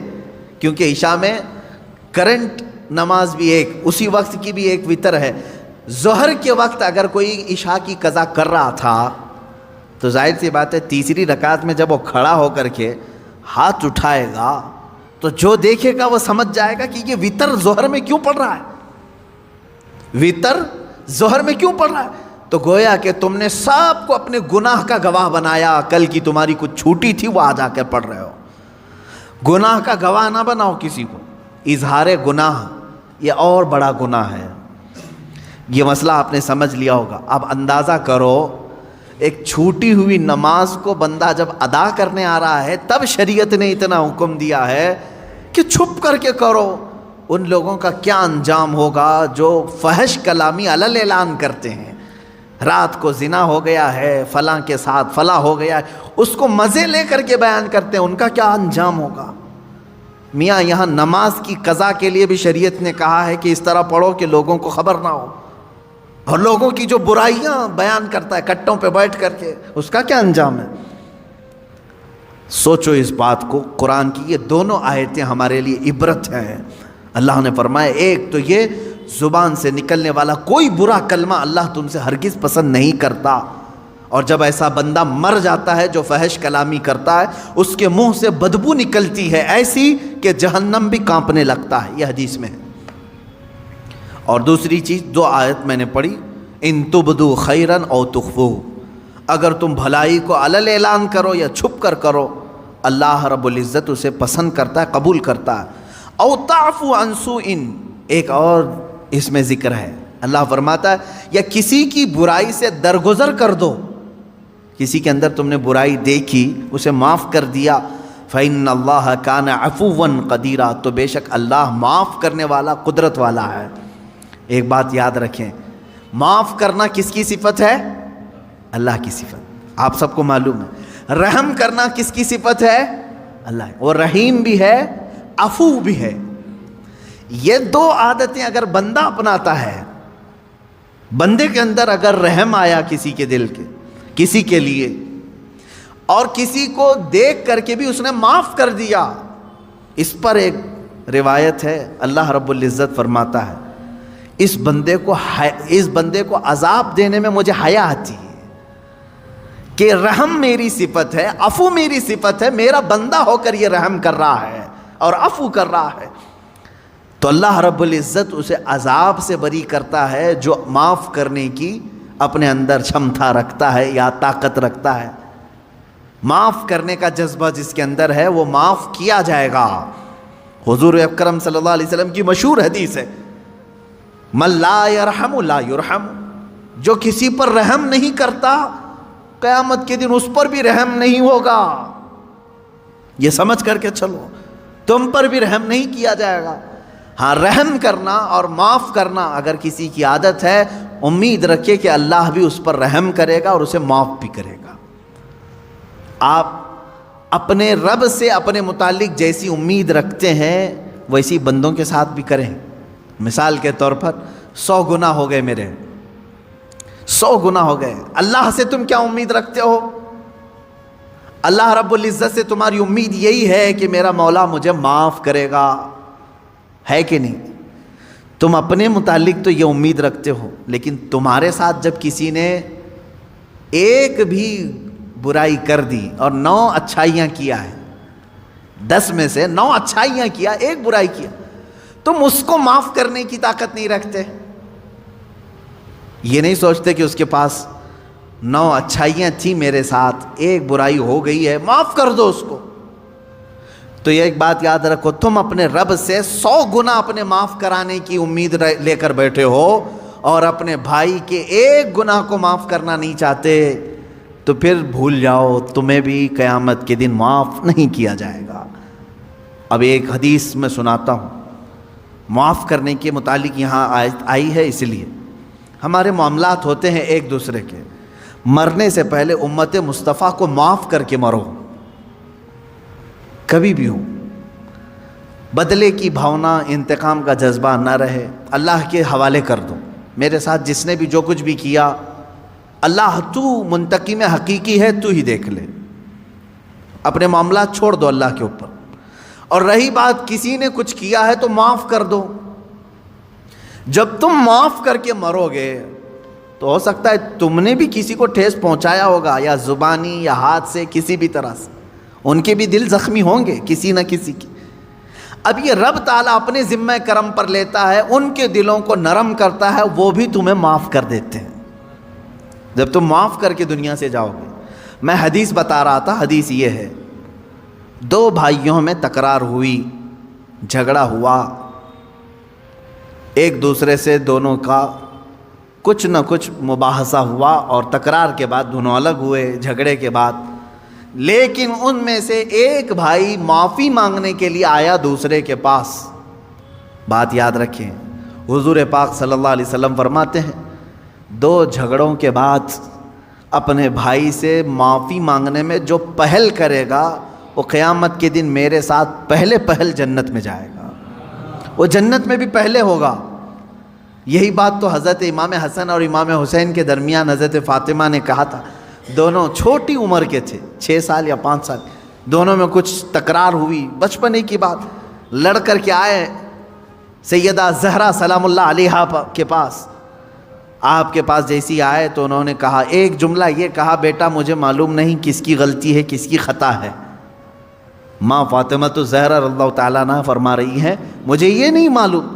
Speaker 1: کیونکہ عشاء میں کرنٹ نماز بھی ایک، اسی وقت کی بھی ایک وتر ہے۔ ظہر کے وقت اگر کوئی عشاء کی قضا کر رہا تھا تو ظاہر سی بات ہے تیسری رکعت میں جب وہ کھڑا ہو کر کے ہاتھ اٹھائے گا تو جو دیکھے گا وہ سمجھ جائے گا کہ یہ وتر ظہر میں کیوں پڑھ رہا ہے، وتر ظہر میں کیوں پڑھ رہا ہے۔ تو گویا کہ تم نے سب کو اپنے گناہ کا گواہ بنایا، کل کی تمہاری کچھ چھوٹی تھی وہ آج آ کر پڑھ رہے ہو۔ گناہ کا گواہ نہ بناؤ کسی کو، اظہار گناہ یہ اور بڑا گناہ ہے۔ یہ مسئلہ آپ نے سمجھ لیا ہوگا۔ اب اندازہ کرو ایک چھوٹی ہوئی نماز کو بندہ جب ادا کرنے آ رہا ہے تب شریعت نے اتنا حکم دیا ہے کہ چھپ کر کے کرو، ان لوگوں کا کیا انجام ہوگا جو فحش کلامی علل اعلان کرتے ہیں، رات کو زنا ہو گیا ہے فلاں کے ساتھ، فلاں ہو گیا ہے، اس کو مزے لے کر کے بیان کرتے ہیں، ان کا کیا انجام ہوگا۔ میاں یہاں نماز کی قضا کے لیے بھی شریعت نے کہا ہے کہ اس طرح پڑھو کہ لوگوں کو خبر نہ ہو، اور لوگوں کی جو برائیاں بیان کرتا ہے کٹوں پہ بیٹھ کر کے، اس کا کیا انجام ہے۔ سوچو اس بات کو، قرآن کی یہ دونوں آیتیں ہمارے لیے عبرت ہیں۔ اللہ نے فرمایا ایک تو یہ زبان سے نکلنے والا کوئی برا کلمہ اللہ تم سے ہرگز پسند نہیں کرتا، اور جب ایسا بندہ مر جاتا ہے جو فحش کلامی کرتا ہے، اس کے منہ سے بدبو نکلتی ہے ایسی کہ جہنم بھی کانپنے لگتا ہے، یہ حدیث میں ہے۔ اور دوسری چیز، 2 آیت میں نے پڑھی، ان تبدو خیرا او تخفو، اگر تم بھلائی کو علل اعلان کرو یا چھپ کر کرو، اللہ رب العزت اسے پسند کرتا ہے، قبول کرتا ہے۔ او تعفو عن سوء، ایک اور اس میں ذکر ہے، اللہ فرماتا ہے یا کسی کی برائی سے درگزر کر دو، کسی کے اندر تم نے برائی دیکھی اسے معاف کر دیا، فإن اللہ کان عفوا قدیرا، تو بے شک اللہ معاف کرنے والا قدرت والا ہے۔ ایک بات یاد رکھیں، معاف کرنا کس کی صفت ہے؟ اللہ کی صفت، آپ سب کو معلوم ہے۔ رحم کرنا کس کی صفت ہے؟ اللہ، اور رحیم بھی ہے، عفو بھی ہے۔ یہ 2 عادتیں اگر بندہ اپناتا ہے، بندے کے اندر اگر رحم آیا کسی کے دل کے، کسی کے لیے، اور کسی کو دیکھ کر کے بھی اس نے معاف کر دیا، اس پر ایک روایت ہے، اللہ رب العزت فرماتا ہے اس بندے کو عذاب دینے میں مجھے حیا آتی ہے کہ رحم میری صفت ہے، عفو میری صفت ہے، میرا بندہ ہو کر یہ رحم کر رہا ہے اور عفو کر رہا ہے، تو اللہ رب العزت اسے عذاب سے بری کرتا ہے جو معاف کرنے کی اپنے اندر چھمتا رکھتا ہے یا طاقت رکھتا ہے۔ معاف کرنے کا جذبہ جس کے اندر ہے وہ معاف کیا جائے گا۔ حضور اکرم صلی اللہ علیہ وسلم کی مشہور حدیث ہے، من لا یرحم لا یرحم، جو کسی پر رحم نہیں کرتا قیامت کے دن اس پر بھی رحم نہیں ہوگا۔ یہ سمجھ کر کے چلو، تم پر بھی رحم نہیں کیا جائے گا۔ ہاں، رحم کرنا اور معاف کرنا اگر کسی کی عادت ہے، امید رکھے کہ اللہ بھی اس پر رحم کرے گا اور اسے معاف بھی کرے گا۔ آپ اپنے رب سے اپنے متعلق جیسی امید رکھتے ہیں ویسی بندوں کے ساتھ بھی کریں۔ مثال کے طور پر 100 گناہ ہو گئے میرے، 100 گناہ ہو گئے، اللہ سے تم کیا امید رکھتے ہو؟ اللہ رب العزت سے تمہاری امید یہی ہے کہ میرا مولا مجھے معاف کرے گا، ہے کہ نہیں؟ تم اپنے متعلق تو یہ امید رکھتے ہو، لیکن تمہارے ساتھ جب کسی نے ایک بھی برائی کر دی اور 9 اچھائیاں کیا ہے، 10 میں سے 9 اچھائیاں کیا، ایک برائی کیا، تم اس کو معاف کرنے کی طاقت نہیں رکھتے؟ یہ نہیں سوچتے کہ اس کے پاس 9 اچھائیاں تھیں میرے ساتھ، ایک برائی ہو گئی ہے، معاف کر دو اس کو۔ تو یہ ایک بات یاد رکھو، تم اپنے رب سے 100 گناہ اپنے معاف کرانے کی امید لے کر بیٹھے ہو اور اپنے بھائی کے ایک گناہ کو معاف کرنا نہیں چاہتے، تو پھر بھول جاؤ تمہیں بھی قیامت کے دن معاف نہیں کیا جائے گا۔ اب ایک حدیث میں سناتا ہوں، معاف کرنے کے متعلق یہاں آئی ہے، اس لیے ہمارے معاملات ہوتے ہیں ایک دوسرے کے، مرنے سے پہلے امت مصطفیٰ کو معاف کر کے مرو، کبھی بھی ہو، بدلے کی بھاونا، انتقام کا جذبہ نہ رہے، اللہ کے حوالے کر دو۔ میرے ساتھ جس نے بھی جو کچھ بھی کیا، اللہ تو منتقم حقیقی ہے، تو ہی دیکھ لے، اپنے معاملات چھوڑ دو اللہ کے اوپر۔ اور رہی بات کسی نے کچھ کیا ہے تو معاف کر دو، جب تم معاف کر کے مرو گے تو ہو سکتا ہے تم نے بھی کسی کو ٹھیس پہنچایا ہوگا، یا زبانی یا ہاتھ سے، کسی بھی طرح سے، ان کے بھی دل زخمی ہوں گے کسی نہ کسی کی۔ اب یہ رب تعالیٰ اپنے ذمہ کرم پر لیتا ہے، ان کے دلوں کو نرم کرتا ہے، وہ بھی تمہیں معاف کر دیتے ہیں جب تم معاف کر کے دنیا سے جاؤ گے۔ میں حدیث بتا رہا تھا، حدیث یہ ہے، 2 بھائیوں میں تکرار ہوئی، جھگڑا ہوا، ایک دوسرے سے دونوں کا کچھ نہ کچھ مباحثہ ہوا، اور تکرار کے بعد دونوں الگ ہوئے جھگڑے کے بعد، لیکن ان میں سے ایک بھائی معافی مانگنے کے لیے آیا دوسرے کے پاس۔ بات یاد رکھیں، حضور پاک صلی اللہ علیہ وسلم فرماتے ہیں 2 جھگڑوں کے بعد اپنے بھائی سے معافی مانگنے میں جو پہل کرے گا وہ قیامت کے دن میرے ساتھ پہل جنت میں جائے گا، وہ جنت میں بھی پہلے ہوگا۔ یہی بات تو حضرت امام حسن اور امام حسین کے درمیان حضرت فاطمہ نے کہا تھا، دونوں چھوٹی عمر کے تھے، 6 سال یا 5 سال، دونوں میں کچھ تکرار ہوئی، بچپنے کی بات، لڑ کر کے آئے سیدہ زہرا سلام اللہ علیہا کے پاس، آپ کے پاس جیسی آئے تو انہوں نے کہا، ایک جملہ یہ کہا، بیٹا مجھے معلوم نہیں کس کی غلطی ہے کس کی خطا ہے۔ ماں فاطمہ الزہرا رضی اللہ تعالیٰ عنہا فرما رہی ہیں، مجھے یہ نہیں معلوم،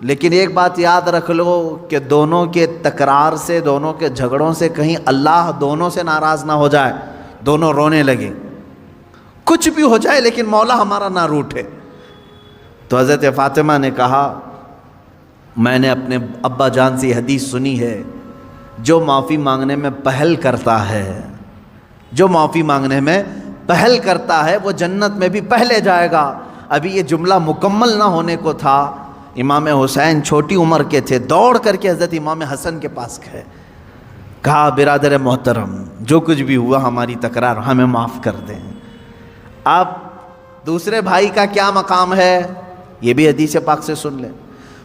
Speaker 1: لیکن ایک بات یاد رکھ لو کہ دونوں کے تکرار سے، دونوں کے جھگڑوں سے کہیں اللہ دونوں سے ناراض نہ ہو جائے، دونوں رونے لگے، کچھ بھی ہو جائے لیکن مولا ہمارا نہ روٹھے۔ تو حضرت فاطمہ نے کہا، میں نے اپنے ابا جان سے یہ حدیث سنی ہے، جو معافی مانگنے میں پہل کرتا ہے، جو معافی مانگنے میں پہل کرتا ہے وہ جنت میں بھی پہلے جائے گا۔ ابھی یہ جملہ مکمل نہ ہونے کو تھا، امام حسین چھوٹی عمر کے تھے، دوڑ کر کے حضرت امام حسن کے پاس گئے، کہا برادر محترم جو کچھ بھی ہوا ہماری تکرار ہمیں معاف کر دیں۔ اب دوسرے بھائی کا کیا مقام ہے یہ بھی حدیث پاک سے سن لیں۔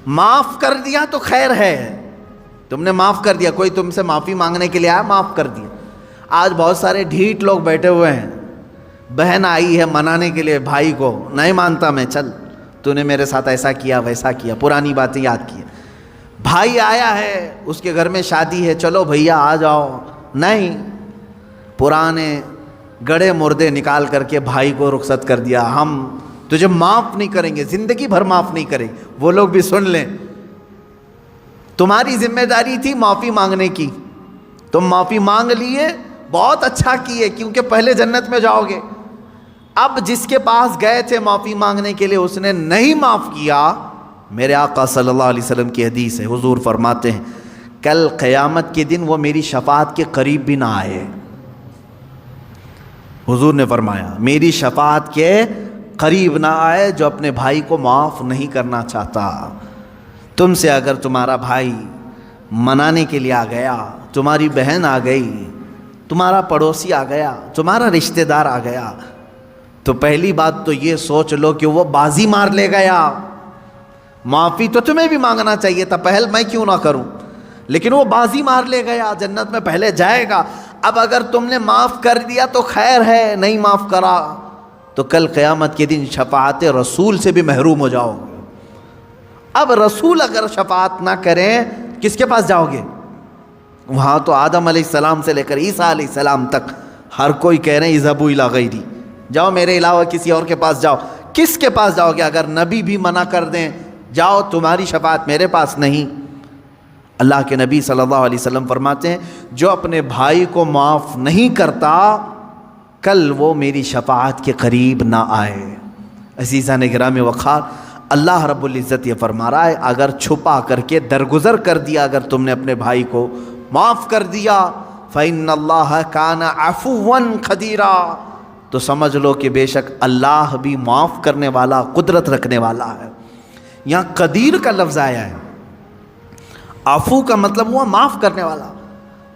Speaker 1: معاف کر دیا تو خیر ہے، تم نے معاف کر دیا، کوئی تم سے معافی مانگنے کے لیے آیا معاف کر دیا۔ آج بہت سارے ڈھیٹ لوگ بیٹھے ہوئے ہیں، بہن آئی ہے منانے کے لیے بھائی کو، نہیں مانتا میں، چل تو نے میرے ساتھ ایسا کیا ویسا کیا، پرانی باتیں یاد کی۔ بھائی آیا ہے اس کے گھر میں شادی ہے، چلو بھیا آ جاؤ، نہیں، پرانے گڑے مردے نکال کر کے بھائی کو رخصت کر دیا، ہم تجھے معاف نہیں کریں گے، زندگی بھر معاف نہیں کریں۔ وہ لوگ بھی سن لیں، تمہاری ذمہ داری تھی معافی مانگنے کی، تم معافی مانگ لیے، بہت اچھا کیے، کیونکہ پہلے جنت میں جاؤ گے۔ اب جس کے پاس گئے تھے معافی مانگنے کے لیے اس نے نہیں معاف کیا، میرے آقا صلی اللہ علیہ وسلم کی حدیث ہے، حضور فرماتے ہیں کل قیامت کے دن وہ میری شفاعت کے قریب بھی نہ آئے۔ حضور نے فرمایا میری شفاعت کے قریب نہ آئے جو اپنے بھائی کو معاف نہیں کرنا چاہتا۔ تم سے اگر تمہارا بھائی منانے کے لیے آ گیا، تمہاری بہن آ گئی، تمہارا پڑوسی آ گیا، تمہارا رشتہ دار آ گیا، تو پہلی بات تو یہ سوچ لو کہ وہ بازی مار لے گیا۔ معافی تو تمہیں بھی مانگنا چاہیے تھا، پہل میں کیوں نہ کروں، لیکن وہ بازی مار لے گیا، جنت میں پہلے جائے گا۔ اب اگر تم نے معاف کر دیا تو خیر ہے، نہیں معاف کرا تو کل قیامت کے دن شفاعت رسول سے بھی محروم ہو جاؤ گے۔ اب رسول اگر شفاعت نہ کریں کس کے پاس جاؤ گے؟ وہاں تو آدم علیہ السلام سے لے کر عیسیٰ علیہ السلام تک ہر کوئی کہہ رہے ہیں اذهبوا الی غیری، جاؤ میرے علاوہ کسی اور کے پاس جاؤ۔ کس کے پاس جاؤ گے؟ اگر نبی بھی منع کر دیں جاؤ تمہاری شفاعت میرے پاس نہیں۔ اللہ کے نبی صلی اللہ علیہ وسلم فرماتے ہیں جو اپنے بھائی کو معاف نہیں کرتا کل وہ میری شفاعت کے قریب نہ آئے۔ عزیزان گرامی وقار، اللہ رب العزت یہ فرما رہا ہے اگر چھپا کر کے درگزر کر دیا، اگر تم نے اپنے بھائی کو معاف کر دیا فَإِنَّ اللَّهَ كَانَ عَفُوًّا قَدِيرًا، تو سمجھ لو کہ بے شک اللہ بھی معاف کرنے والا، قدرت رکھنے والا ہے۔ یہاں قدیر کا لفظ آیا ہے، عفو کا مطلب ہوا معاف کرنے والا،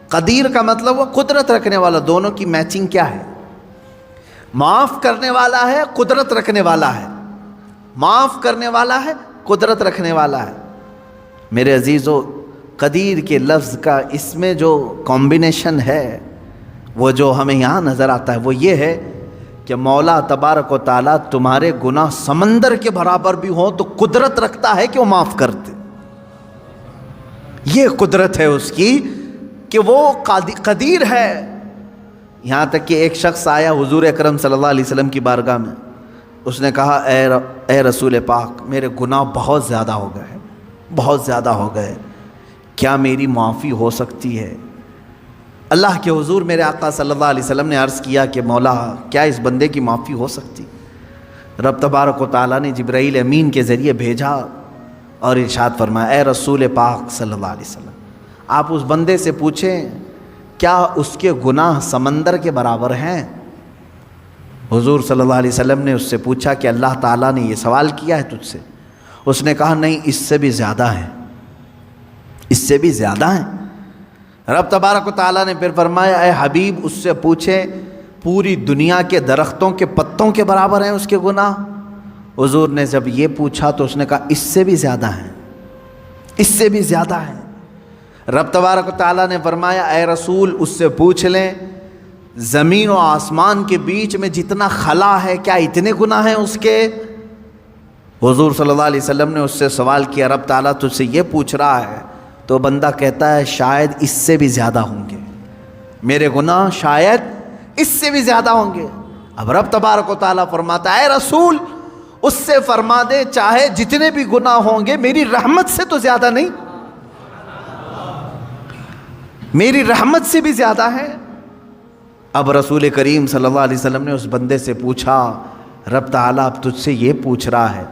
Speaker 1: قدیر کا مطلب ہوا قدرت رکھنے والا۔ دونوں کی میچنگ کیا ہے؟ معاف کرنے والا ہے، قدرت رکھنے والا ہے، معاف کرنے والا ہے، قدرت رکھنے والا ہے۔ میرے عزیزو، قدیر کے لفظ کا اس میں جو کمبینیشن ہے وہ جو ہمیں یہاں نظر آتا ہے وہ یہ ہے کہ مولا تبارک و تعالیٰ تمہارے گناہ سمندر کے برابر بھی ہوں تو قدرت رکھتا ہے کہ وہ معاف کر دے۔ یہ قدرت ہے اس کی کہ وہ قدیر ہے۔ یہاں تک کہ ایک شخص آیا حضور اکرم صلی اللہ علیہ وسلم کی بارگاہ میں، اس نے کہا اے رسول پاک میرے گناہ بہت زیادہ ہو گئے، بہت زیادہ ہو گئے، کیا میری معافی ہو سکتی ہے؟ اللہ کے حضور میرے آقا صلی اللہ علیہ وسلم نے عرض کیا کہ مولا کیا اس بندے کی معافی ہو سکتی؟ رب تبارک و تعالیٰ نے جبرائیل امین کے ذریعے بھیجا اور ارشاد فرمایا اے رسول پاک صلی اللہ علیہ وسلم آپ اس بندے سے پوچھیں کیا اس کے گناہ سمندر کے برابر ہیں؟ حضور صلی اللہ علیہ وسلم نے اس سے پوچھا کہ اللہ تعالیٰ نے یہ سوال کیا ہے تجھ سے؟ اس نے کہا نہیں، اس سے بھی زیادہ ہیں، اس سے بھی زیادہ ہیں۔ رب تبارک و تعالیٰ نے پھر فرمایا اے حبیب اس سے پوچھیں پوری دنیا کے درختوں کے پتوں کے برابر ہیں اس کے گناہ؟ حضور نے جب یہ پوچھا تو اس نے کہا اس سے بھی زیادہ ہیں، اس سے بھی زیادہ ہیں۔ رب تبارک و تعالیٰ نے فرمایا اے رسول اس سے پوچھ لیں زمین و آسمان کے بیچ میں جتنا خلا ہے کیا اتنے گناہ ہیں اس کے؟ حضور صلی اللہ علیہ وسلم نے اس سے سوال کیا رب تعالیٰ تجھ سے یہ پوچھ رہا ہے، تو بندہ کہتا ہے شاید اس سے بھی زیادہ ہوں گے، میرے گناہ شاید اس سے بھی زیادہ ہوں گے۔ اب رب تبارک و تعالیٰ فرماتا ہے اے رسول اس سے فرما دے چاہے جتنے بھی گناہ ہوں گے میری رحمت سے تو زیادہ نہیں، میری رحمت سے بھی زیادہ ہے۔ اب رسول کریم صلی اللہ علیہ وسلم نے اس بندے سے پوچھا رب تعالیٰ اب تجھ سے یہ پوچھ رہا ہے،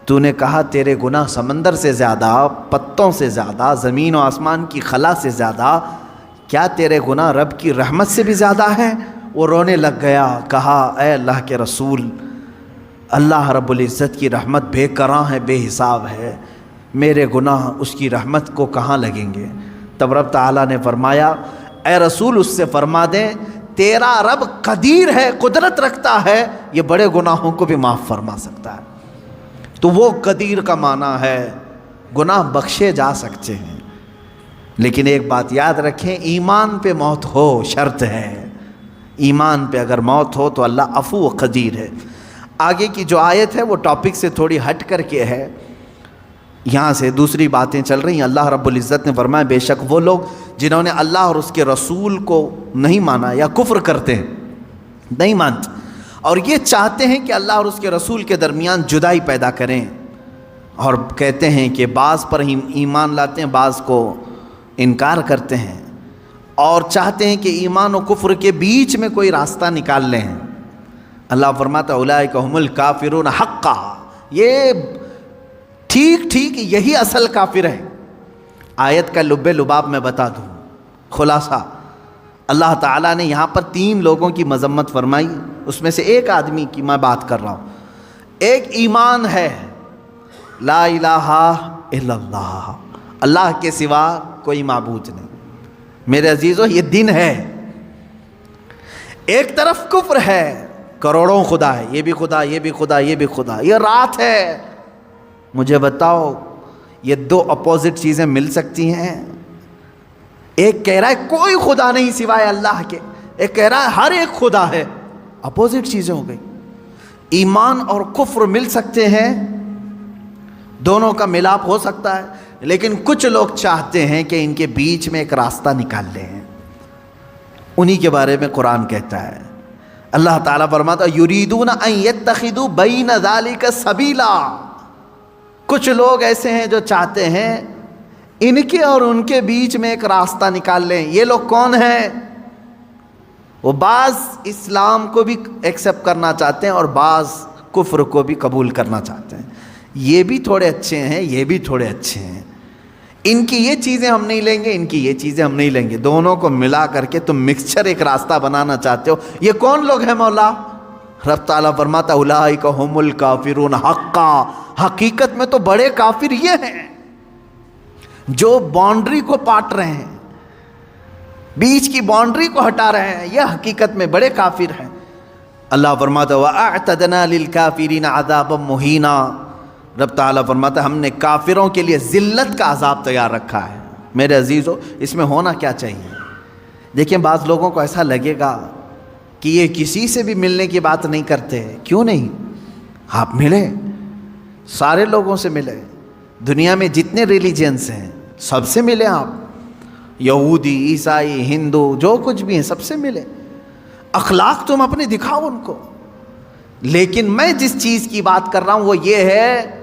Speaker 1: تو نے کہا تیرے گناہ سمندر سے زیادہ، پتوں سے زیادہ، زمین و آسمان کی خلا سے زیادہ، کیا تیرے گناہ رب کی رحمت سے بھی زیادہ ہے؟ وہ رونے لگ گیا، کہا اے اللہ کے رسول اللہ رب العزت کی رحمت بے کراں ہے، بے حساب ہے، میرے گناہ اس کی رحمت کو کہاں لگیں گے؟ تب رب تعالیٰ نے فرمایا اے رسول اس سے فرما دیں تیرا رب قدیر ہے، قدرت رکھتا ہے، یہ بڑے گناہوں کو بھی معاف فرما سکتا ہے۔ تو وہ قدیر کا معنی ہے گناہ بخشے جا سکتے ہیں، لیکن ایک بات یاد رکھیں ایمان پہ موت ہو شرط ہے، ایمان پہ اگر موت ہو تو اللہ عفو و قدیر ہے۔ آگے کی جو آیت ہے وہ ٹاپک سے تھوڑی ہٹ کر کے ہے، یہاں سے دوسری باتیں چل رہی ہیں۔ اللہ رب العزت نے فرمایا بے شک وہ لوگ جنہوں نے اللہ اور اس کے رسول کو نہیں مانا یا کفر کرتے ہیں، نہیں مانتے اور یہ چاہتے ہیں کہ اللہ اور اس کے رسول کے درمیان جدائی پیدا کریں، اور کہتے ہیں کہ بعض پر ایمان لاتے ہیں بعض کو انکار کرتے ہیں، اور چاہتے ہیں کہ ایمان و کفر کے بیچ میں کوئی راستہ نکال لیں۔ اللہ فرماتا اولئک هم الکافرون حقا، یہ ٹھیک یہی اصل کافر ہے۔ آیت کا لب لباب میں بتا دوں، خلاصہ اللہ تعالیٰ نے یہاں پر 3 لوگوں کی مذمت فرمائی، اس میں سے ایک آدمی کی میں بات کر رہا ہوں۔ ایک ایمان ہے لا الہ الا اللہ، اللہ کے سوا کوئی معبود نہیں، میرے عزیزو یہ دن ہے۔ ایک طرف کفر ہے، کروڑوں خدا ہے، یہ بھی خدا یہ بھی خدا یہ بھی خدا، یہ رات ہے۔ مجھے بتاؤ یہ 2 اپوزٹ چیزیں مل سکتی ہیں؟ ایک کہہ رہا ہے کوئی خدا نہیں سوائے اللہ کے، ایک کہہ رہا ہے ہر ایک خدا ہے، اپوزٹ چیزیں ہو گئی۔ ایمان اور کفر مل سکتے ہیں، دونوں کا ملاپ ہو سکتا ہے، لیکن کچھ لوگ چاہتے ہیں کہ ان کے بیچ میں ایک راستہ نکال لیں، انہی کے بارے میں قرآن کہتا ہے۔ اللہ تعالیٰ فرماتا یریدون ان یتخذوا بین ذلک سبیلا، کچھ لوگ ایسے ہیں جو چاہتے ہیں ان کے اور ان کے بیچ میں ایک راستہ نکال لیں۔ یہ لوگ کون ہیں؟ وہ بعض اسلام کو بھی ایکسیپٹ کرنا چاہتے ہیں اور بعض کفر کو بھی قبول کرنا چاہتے ہیں، یہ بھی تھوڑے اچھے ہیں یہ بھی تھوڑے اچھے ہیں، ان کی یہ چیزیں ہم نہیں لیں گے ان کی یہ چیزیں ہم نہیں لیں گے، دونوں کو ملا کر کے تم مکسچر ایک راستہ بنانا چاہتے ہو۔ یہ کون لوگ ہیں مولا؟ رب تعالیٰ فرماتا اولئک هم الکافرون حقا، حقیقت میں تو بڑے کافر یہ ہیں جو باؤنڈری کو پاٹ رہے ہیں، بیچ کی باؤنڈری کو ہٹا رہے ہیں، یہ حقیقت میں بڑے کافر ہیں۔ اللہ فرماتا وَأَعْتَدْنَا لِلْكَافِرِينَ عَذَابًا مُهِينًا، رب تعالیٰ فرماتا ہم نے کافروں کے لیے ذلت کا عذاب تیار رکھا ہے۔ میرے عزیزو اس میں ہونا کیا چاہیے؟ دیکھیں بعض لوگوں کو ایسا لگے گا کہ یہ کسی سے بھی ملنے کی بات نہیں کرتے، کیوں نہیں؟ آپ ملے، سارے لوگوں سے ملے، دنیا میں جتنے ریلیجنس ہیں سب سے ملے، آپ یہودی عیسائی ہندو جو کچھ بھی ہیں سب سے ملے، اخلاق تم اپنے دکھاؤ ان کو۔ لیکن میں جس چیز کی بات کر رہا ہوں وہ یہ ہے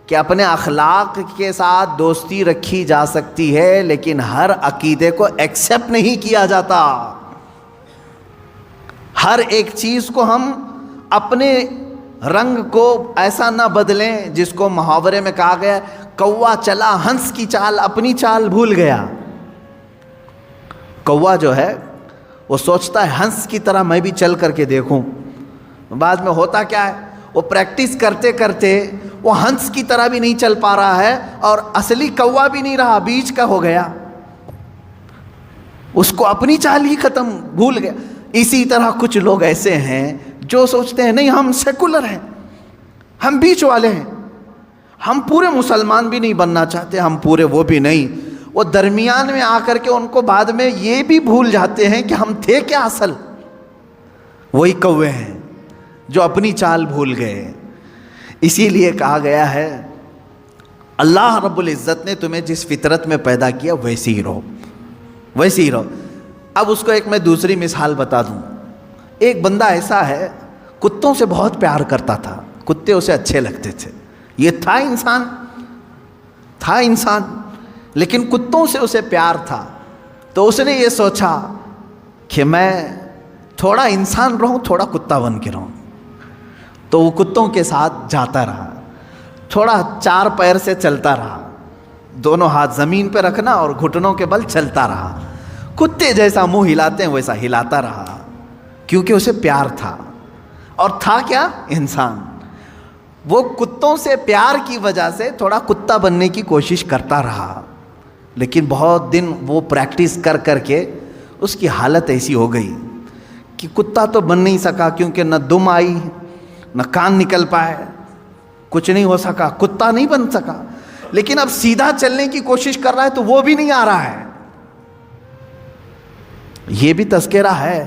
Speaker 1: کہ اپنے اخلاق کے ساتھ دوستی رکھی جا سکتی ہے، لیکن ہر عقیدے کو ایکسیپٹ نہیں کیا جاتا، ہر ایک چیز کو ہم اپنے رنگ کو ایسا نہ بدلیں جس کو محاورے میں کہا گیا کوا چلا ہنس کی چال اپنی چال بھول گیا۔ کوا جو ہے وہ سوچتا ہے ہنس کی طرح میں بھی چل کر کے دیکھوں، بعد میں ہوتا کیا ہے وہ پریکٹس کرتے کرتے وہ ہنس کی طرح بھی نہیں چل پا رہا ہے اور اصلی کوا بھی نہیں رہا، بیچ کا ہو گیا، اس کو اپنی چال ہی ختم بھول گیا۔ اسی طرح کچھ لوگ ایسے ہیں جو سوچتے ہیں نہیں ہم سیکولر ہیں، ہم بیچ والے ہیں، ہم پورے مسلمان بھی نہیں بننا چاہتے، ہم پورے وہ بھی نہیں، وہ درمیان میں آ کر کے ان کو بعد میں یہ بھی بھول جاتے ہیں کہ ہم تھے کیا اصل، وہی کوے ہیں جو اپنی چال بھول گئے۔ اسی لیے کہا گیا ہے اللہ رب العزت نے تمہیں جس فطرت میں پیدا کیا ویسے ہی رہو، ویسے ہی رہو۔ اب اس کو ایک میں دوسری مثال بتا دوں۔ ایک بندہ ایسا ہے کتوں سے بہت پیار کرتا تھا، کتے اسے اچھے لگتے تھے، یہ تھا انسان لیکن کتوں سے اسے پیار تھا، تو اس نے یہ سوچا کہ میں تھوڑا انسان رہوں تھوڑا کتا بن کے رہوں، تو وہ کتوں کے ساتھ جاتا رہا، تھوڑا چار پیر سے چلتا رہا، دونوں ہاتھ زمین پہ رکھنا اور گھٹنوں کے بل چلتا رہا، کتے جیسا منہ ہلاتے ہیں ویسا ہلاتا رہا، کیونکہ اسے پیار تھا، اور تھا کیا؟ انسان۔ وہ کتوں سے پیار کی وجہ سے تھوڑا کتا بننے کی کوشش کرتا رہا، لیکن بہت دن وہ پریکٹس کر کر کے اس کی حالت ایسی ہو گئی کہ کتا تو بن نہیں سکا، کیونکہ نہ دم آئی نہ کان نکل پائے، کچھ نہیں ہو سکا، کتا نہیں بن سکا۔ لیکن اب سیدھا چلنے کی کوشش کر رہا ہے تو وہ بھی نہیں آ رہا ہے۔ یہ بھی تذکرہ ہے،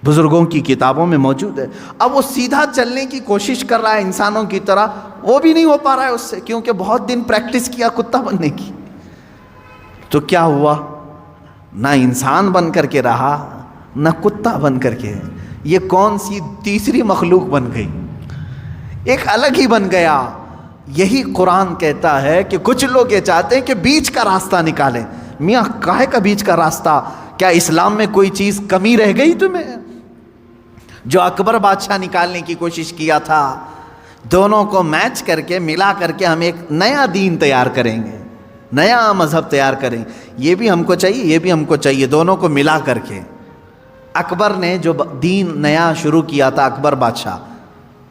Speaker 1: بزرگوں کی کتابوں میں موجود ہے۔ اب وہ سیدھا چلنے کی کوشش کر رہا ہے انسانوں کی طرح، وہ بھی نہیں ہو پا رہا ہے اس سے، کیونکہ بہت دن پریکٹس کیا کتا بننے کی۔ تو کیا ہوا؟ نہ انسان بن کر کے رہا نہ کتا بن کر کے، یہ کون سی تیسری مخلوق بن گئی، ایک الگ ہی بن گیا۔ یہی قرآن کہتا ہے کہ کچھ لوگ یہ چاہتے ہیں کہ بیچ کا راستہ نکالیں۔ میاں کاہے کا بیچ کا راستہ؟ کیا اسلام میں کوئی چیز کمی رہ گئی تمہیں؟ جو اکبر بادشاہ نکالنے کی کوشش کیا تھا، دونوں کو میچ کر کے ملا کر کے ہم ایک نیا دین تیار کریں گے، نیا مذہب تیار کریں، یہ بھی ہم کو چاہیے یہ بھی ہم کو چاہیے، دونوں کو ملا کر کے۔ اکبر نے جو دین نیا شروع کیا تھا، اکبر بادشاہ،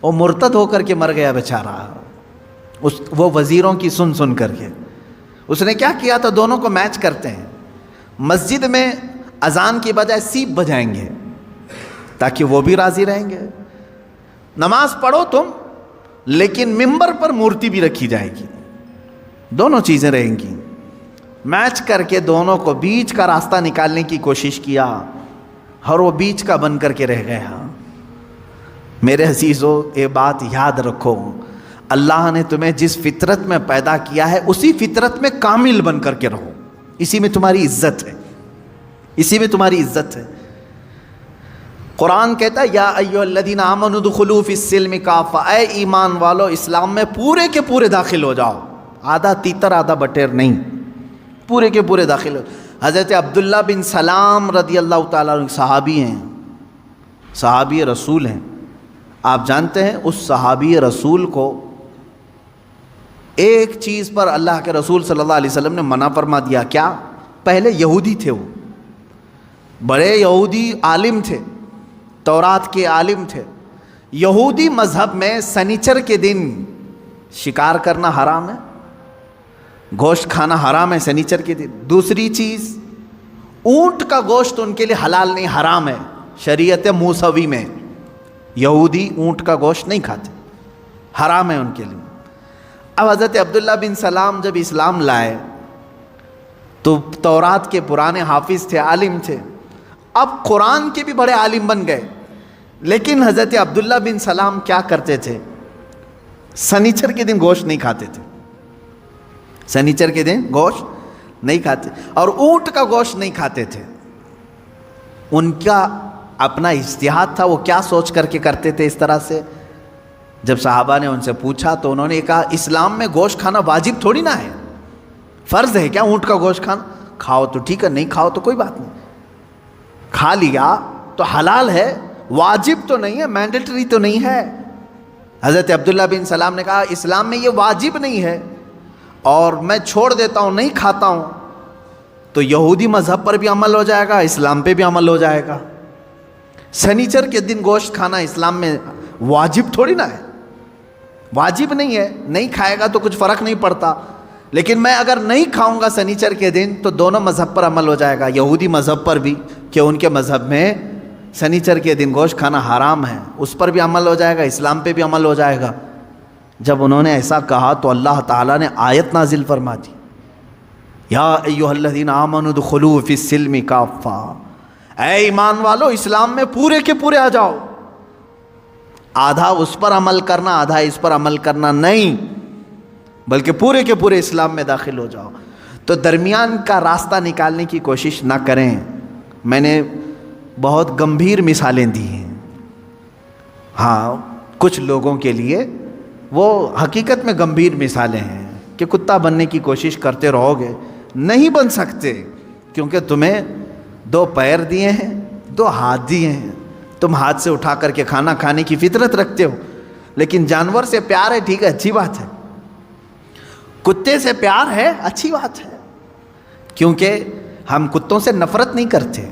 Speaker 1: وہ مرتد ہو کر کے مر گیا بیچارہ، وہ وزیروں کی سن کر کے۔ اس نے کیا کیا تھا؟ دونوں کو میچ کرتے ہیں، مسجد میں اذان کی بجائے سیپ بجائیں گے تاکہ وہ بھی راضی رہیں گے، نماز پڑھو تم لیکن ممبر پر مورتی بھی رکھی جائے گی، دونوں چیزیں رہیں گی۔ میچ کر کے دونوں کو بیچ کا راستہ نکالنے کی کوشش کیا، اور وہ بیچ کا بن کر کے رہ گیا۔ میرے عزیزو، یہ بات یاد رکھو، اللہ نے تمہیں جس فطرت میں پیدا کیا ہے اسی فطرت میں کامل بن کر کے رہو، اسی میں تمہاری عزت ہے، اسی میں تمہاری عزت ہے۔ قرآن کہتا ہے یا ایھا الذین آمنوا ادخلوا فی السلم کافہ، اے ایمان والو اسلام میں پورے کے پورے داخل ہو جاؤ، آدھا تیتر آدھا بٹیر نہیں، پورے کے پورے داخل ہو۔ حضرت عبداللہ بن سلام رضی اللہ تعالیٰ عنہ صحابی ہیں، صحابی رسول ہیں۔ آپ جانتے ہیں اس صحابی رسول کو ایک چیز پر اللہ کے رسول صلی اللہ علیہ وسلم نے منع فرما دیا، کیا؟ پہلے یہودی تھے، وہ بڑے یہودی عالم تھے، تورات کے عالم تھے۔ یہودی مذہب میں سنیچر کے دن شکار کرنا حرام ہے، گوشت کھانا حرام ہے سنیچر کے دن۔ دوسری چیز، اونٹ کا گوشت ان کے لیے حلال نہیں، حرام ہے شریعت موسوی میں، یہودی اونٹ کا گوشت نہیں کھاتے، حرام ہے ان کے لیے۔ اب حضرت عبداللہ بن سلام جب اسلام لائے تو تورات کے پرانے حافظ تھے، عالم تھے، اب قرآن کے بھی بڑے عالم بن گئے۔ لیکن حضرت عبداللہ بن سلام کیا کرتے تھے؟ سنیچر کے دن گوشت نہیں کھاتے تھے، سنیچر کے دن گوشت نہیں کھاتے، اور اونٹ کا گوشت نہیں کھاتے تھے۔ ان کا اپنا اجتہاد تھا، وہ کیا سوچ کر کے کرتے تھے اس طرح سے؟ جب صحابہ نے ان سے پوچھا تو انہوں نے کہا اسلام میں گوشت کھانا واجب تھوڑی نہ ہے، فرض ہے کیا اونٹ کا گوشت کھانا؟ کھاؤ تو ٹھیک ہے، نہیں کھاؤ تو کوئی بات نہیں، کھا لیا تو حلال ہے، واجب تو نہیں ہے، مینڈیٹری تو نہیں ہے۔ حضرت عبداللہ بن سلام نے کہا اسلام میں یہ واجب نہیں ہے اور میں چھوڑ دیتا ہوں، نہیں کھاتا ہوں، تو یہودی مذہب پر بھی عمل ہو جائے گا، اسلام پہ بھی عمل ہو جائے گا۔ سنیچر کے دن گوشت کھانا اسلام میں واجب تھوڑی نہ ہے، واجب نہیں ہے، نہیں کھائے گا تو کچھ فرق نہیں پڑتا، لیکن میں اگر نہیں کھاؤں گا سنیچر کے دن تو دونوں مذہب پر عمل ہو جائے گا، یہودی مذہب پر بھی کہ ان کے مذہب میں سنیچر کے دن گوشت کھانا حرام ہے، اس پر بھی عمل ہو جائے گا، اسلام پہ بھی عمل ہو جائے گا۔ جب انہوں نے ایسا کہا تو اللہ تعالیٰ نے آیت نازل فرما دی، یا ایھا الذین آمنوا ادخلوا فی السلم کافہ، اے ایمان والو اسلام میں پورے کے پورے آ جاؤ۔ آدھا اس پر عمل کرنا آدھا اس پر عمل کرنا نہیں، بلکہ پورے کے پورے اسلام میں داخل ہو جاؤ۔ تو درمیان کا راستہ نکالنے کی کوشش نہ کریں۔ میں نے بہت گمبھیر مثالیں دی ہیں، ہاں کچھ لوگوں کے لیے وہ حقیقت میں گمبھیر مثالیں ہیں کہ کتا بننے کی کوشش کرتے رہو گے، نہیں بن سکتے، کیونکہ تمہیں 2 پیر دیے ہیں، 2 ہاتھ دیے ہیں، تم ہاتھ سے اٹھا کر کے کھانا کھانے کی فطرت رکھتے ہو، لیکن جانور سے پیار ہے، ٹھیک ہے، اچھی بات ہے، کتے سے پیار ہے، اچھی بات ہے، کیونکہ ہم کتوں سے نفرت نہیں کرتے،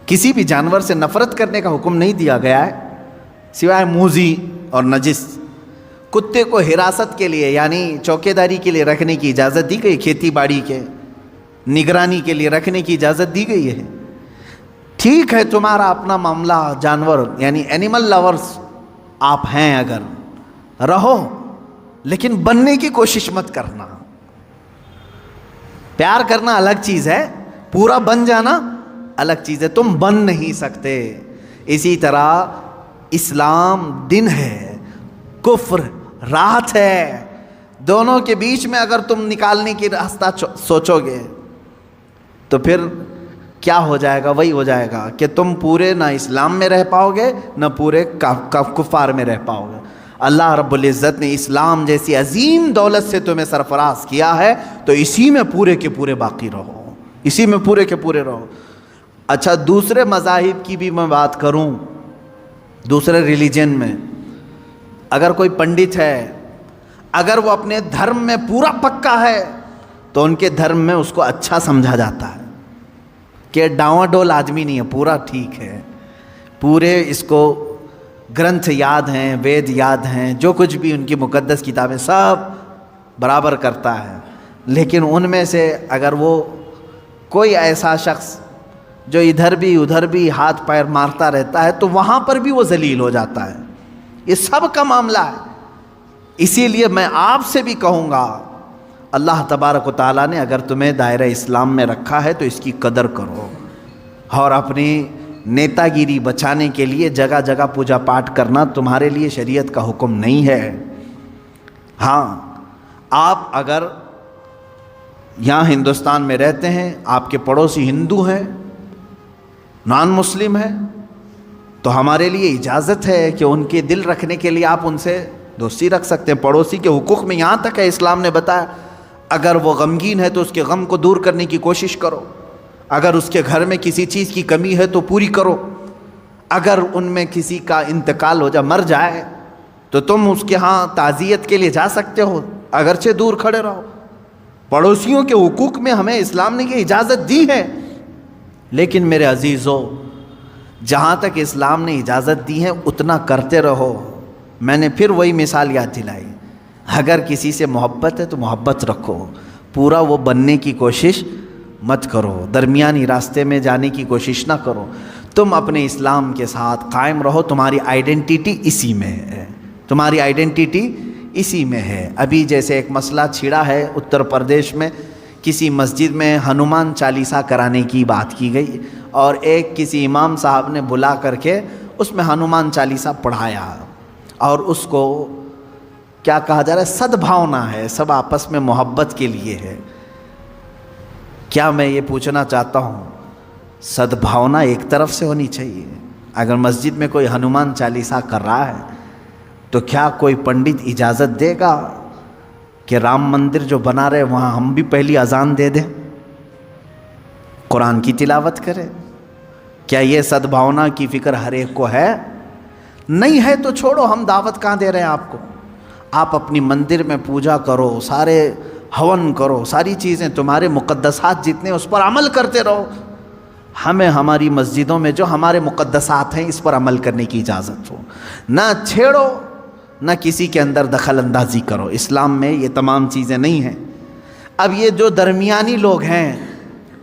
Speaker 1: کسی بھی جانور سے نفرت کرنے کا حکم نہیں دیا گیا ہے سوائے موذی اور نجس۔ کتے کو حراست کے لیے یعنی چوکیداری کے لیے رکھنے کی اجازت دی گئی، کھیتی باڑی کے نگرانی کے لیے رکھنے کی اجازت دی گئی ہے، ٹھیک ہے، تمہارا اپنا معاملہ، جانور یعنی اینیمل لورز آپ ہیں اگر رہو، لیکن بننے کی کوشش مت کرنا۔ پیار کرنا الگ چیز ہے، پورا بن جانا الگ چیز ہے، تم بن نہیں سکتے۔ اسی طرح اسلام دن ہے، کفر رات ہے، دونوں کے بیچ میں اگر تم نکالنے کی راستہ سوچو گے تو پھر کیا ہو جائے گا؟ وہی ہو جائے گا کہ تم پورے نہ اسلام میں رہ پاؤ گے نہ پورے کفار میں رہ پاؤ گے۔ اللہ رب العزت نے اسلام جیسی عظیم دولت سے تمہیں سرفراز کیا ہے، تو اسی میں پورے کے پورے باقی رہو، اسی میں پورے کے پورے رہو۔ اچھا، دوسرے مذاہب کی بھی میں بات کروں، دوسرے ریلیجن میں اگر کوئی پنڈت ہے، اگر وہ اپنے دھرم میں پورا پکا ہے تو ان کے دھرم میں اس کو اچھا سمجھا جاتا ہے کہ ڈاواں ڈول آدمی نہیں ہے، پورا ٹھیک ہے، پورے اس کو گرنتھ یاد ہیں، وید یاد ہیں، جو کچھ بھی ان کی مقدس کتابیں سب برابر کرتا ہے۔ لیکن ان میں سے اگر وہ کوئی ایسا شخص جو ادھر بھی ادھر بھی ہاتھ پیر مارتا رہتا ہے تو وہاں پر بھی وہ ذلیل ہو جاتا ہے۔ یہ سب کا معاملہ ہے۔ اسی لیے میں آپ سے بھی کہوں گا، اللہ تبارک و تعالیٰ نے اگر تمہیں دائرہ اسلام میں رکھا ہے تو اس کی قدر کرو، اور اپنی نیتا گیری بچانے کے لیے جگہ جگہ پوجا پاٹ کرنا تمہارے لیے شریعت کا حکم نہیں ہے۔ ہاں، آپ اگر یہاں ہندوستان میں رہتے ہیں، آپ کے پڑوسی ہندو ہیں، نان مسلم ہیں، تو ہمارے لیے اجازت ہے کہ ان کے دل رکھنے کے لیے آپ ان سے دوستی رکھ سکتے ہیں۔ پڑوسی کے حقوق میں یہاں تک ہے، اسلام نے بتایا اگر وہ غمگین ہے تو اس کے غم کو دور کرنے کی کوشش کرو، اگر اس کے گھر میں کسی چیز کی کمی ہے تو پوری کرو، اگر ان میں کسی کا انتقال ہو جائے، مر جائے، تو تم اس کے ہاں تعزیت کے لیے جا سکتے ہو، اگرچہ دور کھڑے رہو۔ پڑوسیوں کے حقوق میں ہمیں اسلام نے یہ اجازت دی ہے، لیکن میرے عزیزو، جہاں تک اسلام نے اجازت دی ہے اتنا کرتے رہو۔ میں نے پھر وہی مثال یاد دلائی، اگر کسی سے محبت ہے تو محبت رکھو، پورا وہ بننے کی کوشش مت کرو، درمیانی راستے میں جانے کی کوشش نہ کرو۔ تم اپنے اسلام کے ساتھ قائم رہو، تمہاری آئیڈینٹی اسی میں ہے، تمہاری آئیڈینٹی اسی میں ہے۔ ابھی جیسے ایک مسئلہ چھڑا ہے اتر پردیش میں، کسی مسجد میں ہنومان چالیسا کرانے کی بات کی گئی، اور ایک کسی امام صاحب نے بلا کر کے اس میں ہنومان چالیسا پڑھایا، اور اس کو کیا کہا جا رہا ہے، سدبھاونا ہے، سب آپس میں محبت کے لیے ہے۔ کیا میں یہ پوچھنا چاہتا ہوں، سدبھاونا ایک طرف سے ہونی چاہیے؟ اگر مسجد میں کوئی ہنومان چالیسا کر رہا ہے تو کیا کوئی پنڈت اجازت دے گا کہ رام مندر جو بنا رہے وہاں ہم بھی پہلی اذان دے دیں، قرآن کی تلاوت کریں؟ کیا یہ سدبھاونا کی فکر ہر ایک کو ہے؟ نہیں ہے تو چھوڑو، ہم دعوت کہاں دے رہے ہیں آپ کو؟ آپ اپنی مندر میں پوجا کرو، سارے ہون کرو، ساری چیزیں تمہارے مقدسات جتنے اس پر عمل کرتے رہو۔ ہمیں ہماری مسجدوں میں جو ہمارے مقدسات ہیں اس پر عمل کرنے کی اجازت ہو، نہ چھیڑو، نہ کسی کے اندر دخل اندازی کرو۔ اسلام میں یہ تمام چیزیں نہیں ہیں۔ اب یہ جو درمیانی لوگ ہیں،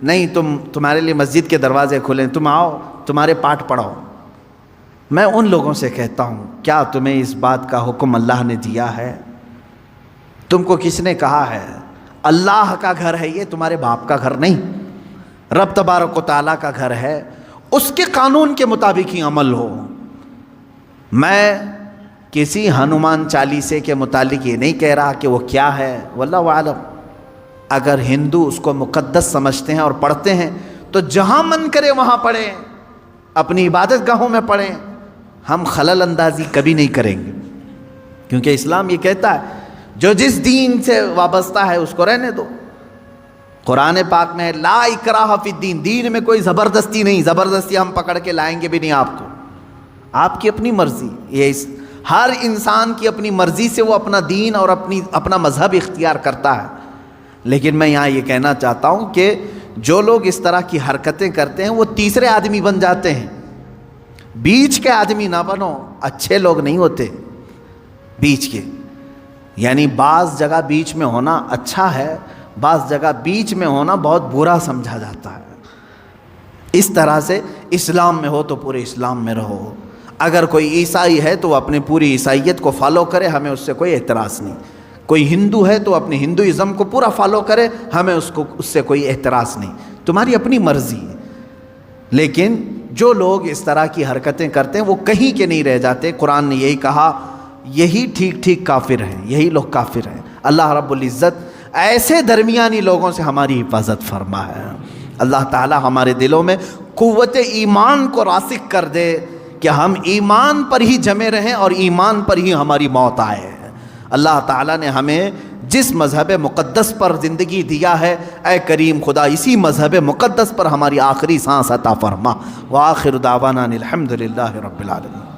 Speaker 1: نہیں تمہارے لیے مسجد کے دروازے کھلیں، تم آؤ، تمہارے پاٹ پڑھو، میں ان لوگوں سے کہتا ہوں، کیا تمہیں اس بات کا حکم اللہ نے دیا ہے؟ تم کو کس نے کہا ہے؟ اللہ کا گھر ہے یہ، تمہارے باپ کا گھر نہیں، رب تبارک و تعالیٰ کا گھر ہے، اس کے قانون کے مطابق ہی عمل ہو۔ میں کسی ہنومان چالیسے کے متعلق یہ نہیں کہہ رہا کہ وہ کیا ہے، واللہ عالم۔ اگر ہندو اس کو مقدس سمجھتے ہیں اور پڑھتے ہیں تو جہاں من کرے وہاں پڑھیں، اپنی عبادت گاہوں میں پڑھیں، ہم خلل اندازی کبھی نہیں کریں گے، کیونکہ اسلام یہ کہتا ہے جو جس دین سے وابستہ ہے اس کو رہنے دو۔ قرآن پاک میں لا اکراہ فی الدین، دین میں کوئی زبردستی نہیں، زبردستی ہم پکڑ کے لائیں گے بھی نہیں آپ کو، آپ کی اپنی مرضی۔ یہ ہر انسان کی اپنی مرضی سے وہ اپنا دین اور اپنا مذہب اختیار کرتا ہے۔ لیکن میں یہاں یہ کہنا چاہتا ہوں کہ جو لوگ اس طرح کی حرکتیں کرتے ہیں وہ تیسرے آدمی بن جاتے ہیں، بیچ کے آدمی نہ بنو، اچھے لوگ نہیں ہوتے بیچ کے۔ یعنی بعض جگہ بیچ میں ہونا اچھا ہے، بعض جگہ بیچ میں ہونا بہت برا سمجھا جاتا ہے۔ اس طرح سے اسلام میں ہو تو پورے اسلام میں رہو، اگر کوئی عیسائی ہے تو وہ اپنے پوری عیسائیت کو فالو کرے، ہمیں اس سے کوئی اعتراض نہیں۔ کوئی ہندو ہے تو اپنے ہندوازم کو پورا فالو کرے، ہمیں اس سے کوئی اعتراض نہیں، تمہاری اپنی مرضی ہے۔ لیکن جو لوگ اس طرح کی حرکتیں کرتے ہیں وہ کہیں کے نہیں رہ جاتے۔ قرآن نے یہی کہا، یہی ٹھیک ٹھیک کافر ہیں، یہی لوگ کافر ہیں۔ اللہ رب العزت ایسے درمیانی لوگوں سے ہماری حفاظت فرما ہے۔ اللہ تعالی ہمارے دلوں میں قوت ایمان کو راسخ کر دے کہ ہم ایمان پر ہی جمے رہیں اور ایمان پر ہی ہماری موت آئے۔ اللہ تعالیٰ نے ہمیں جس مذہب مقدس پر زندگی دیا ہے، اے کریم خدا اسی مذہب مقدس پر ہماری آخری سانس عطا فرما۔ وآخر دعوانا الحمدللہ رب العالمین۔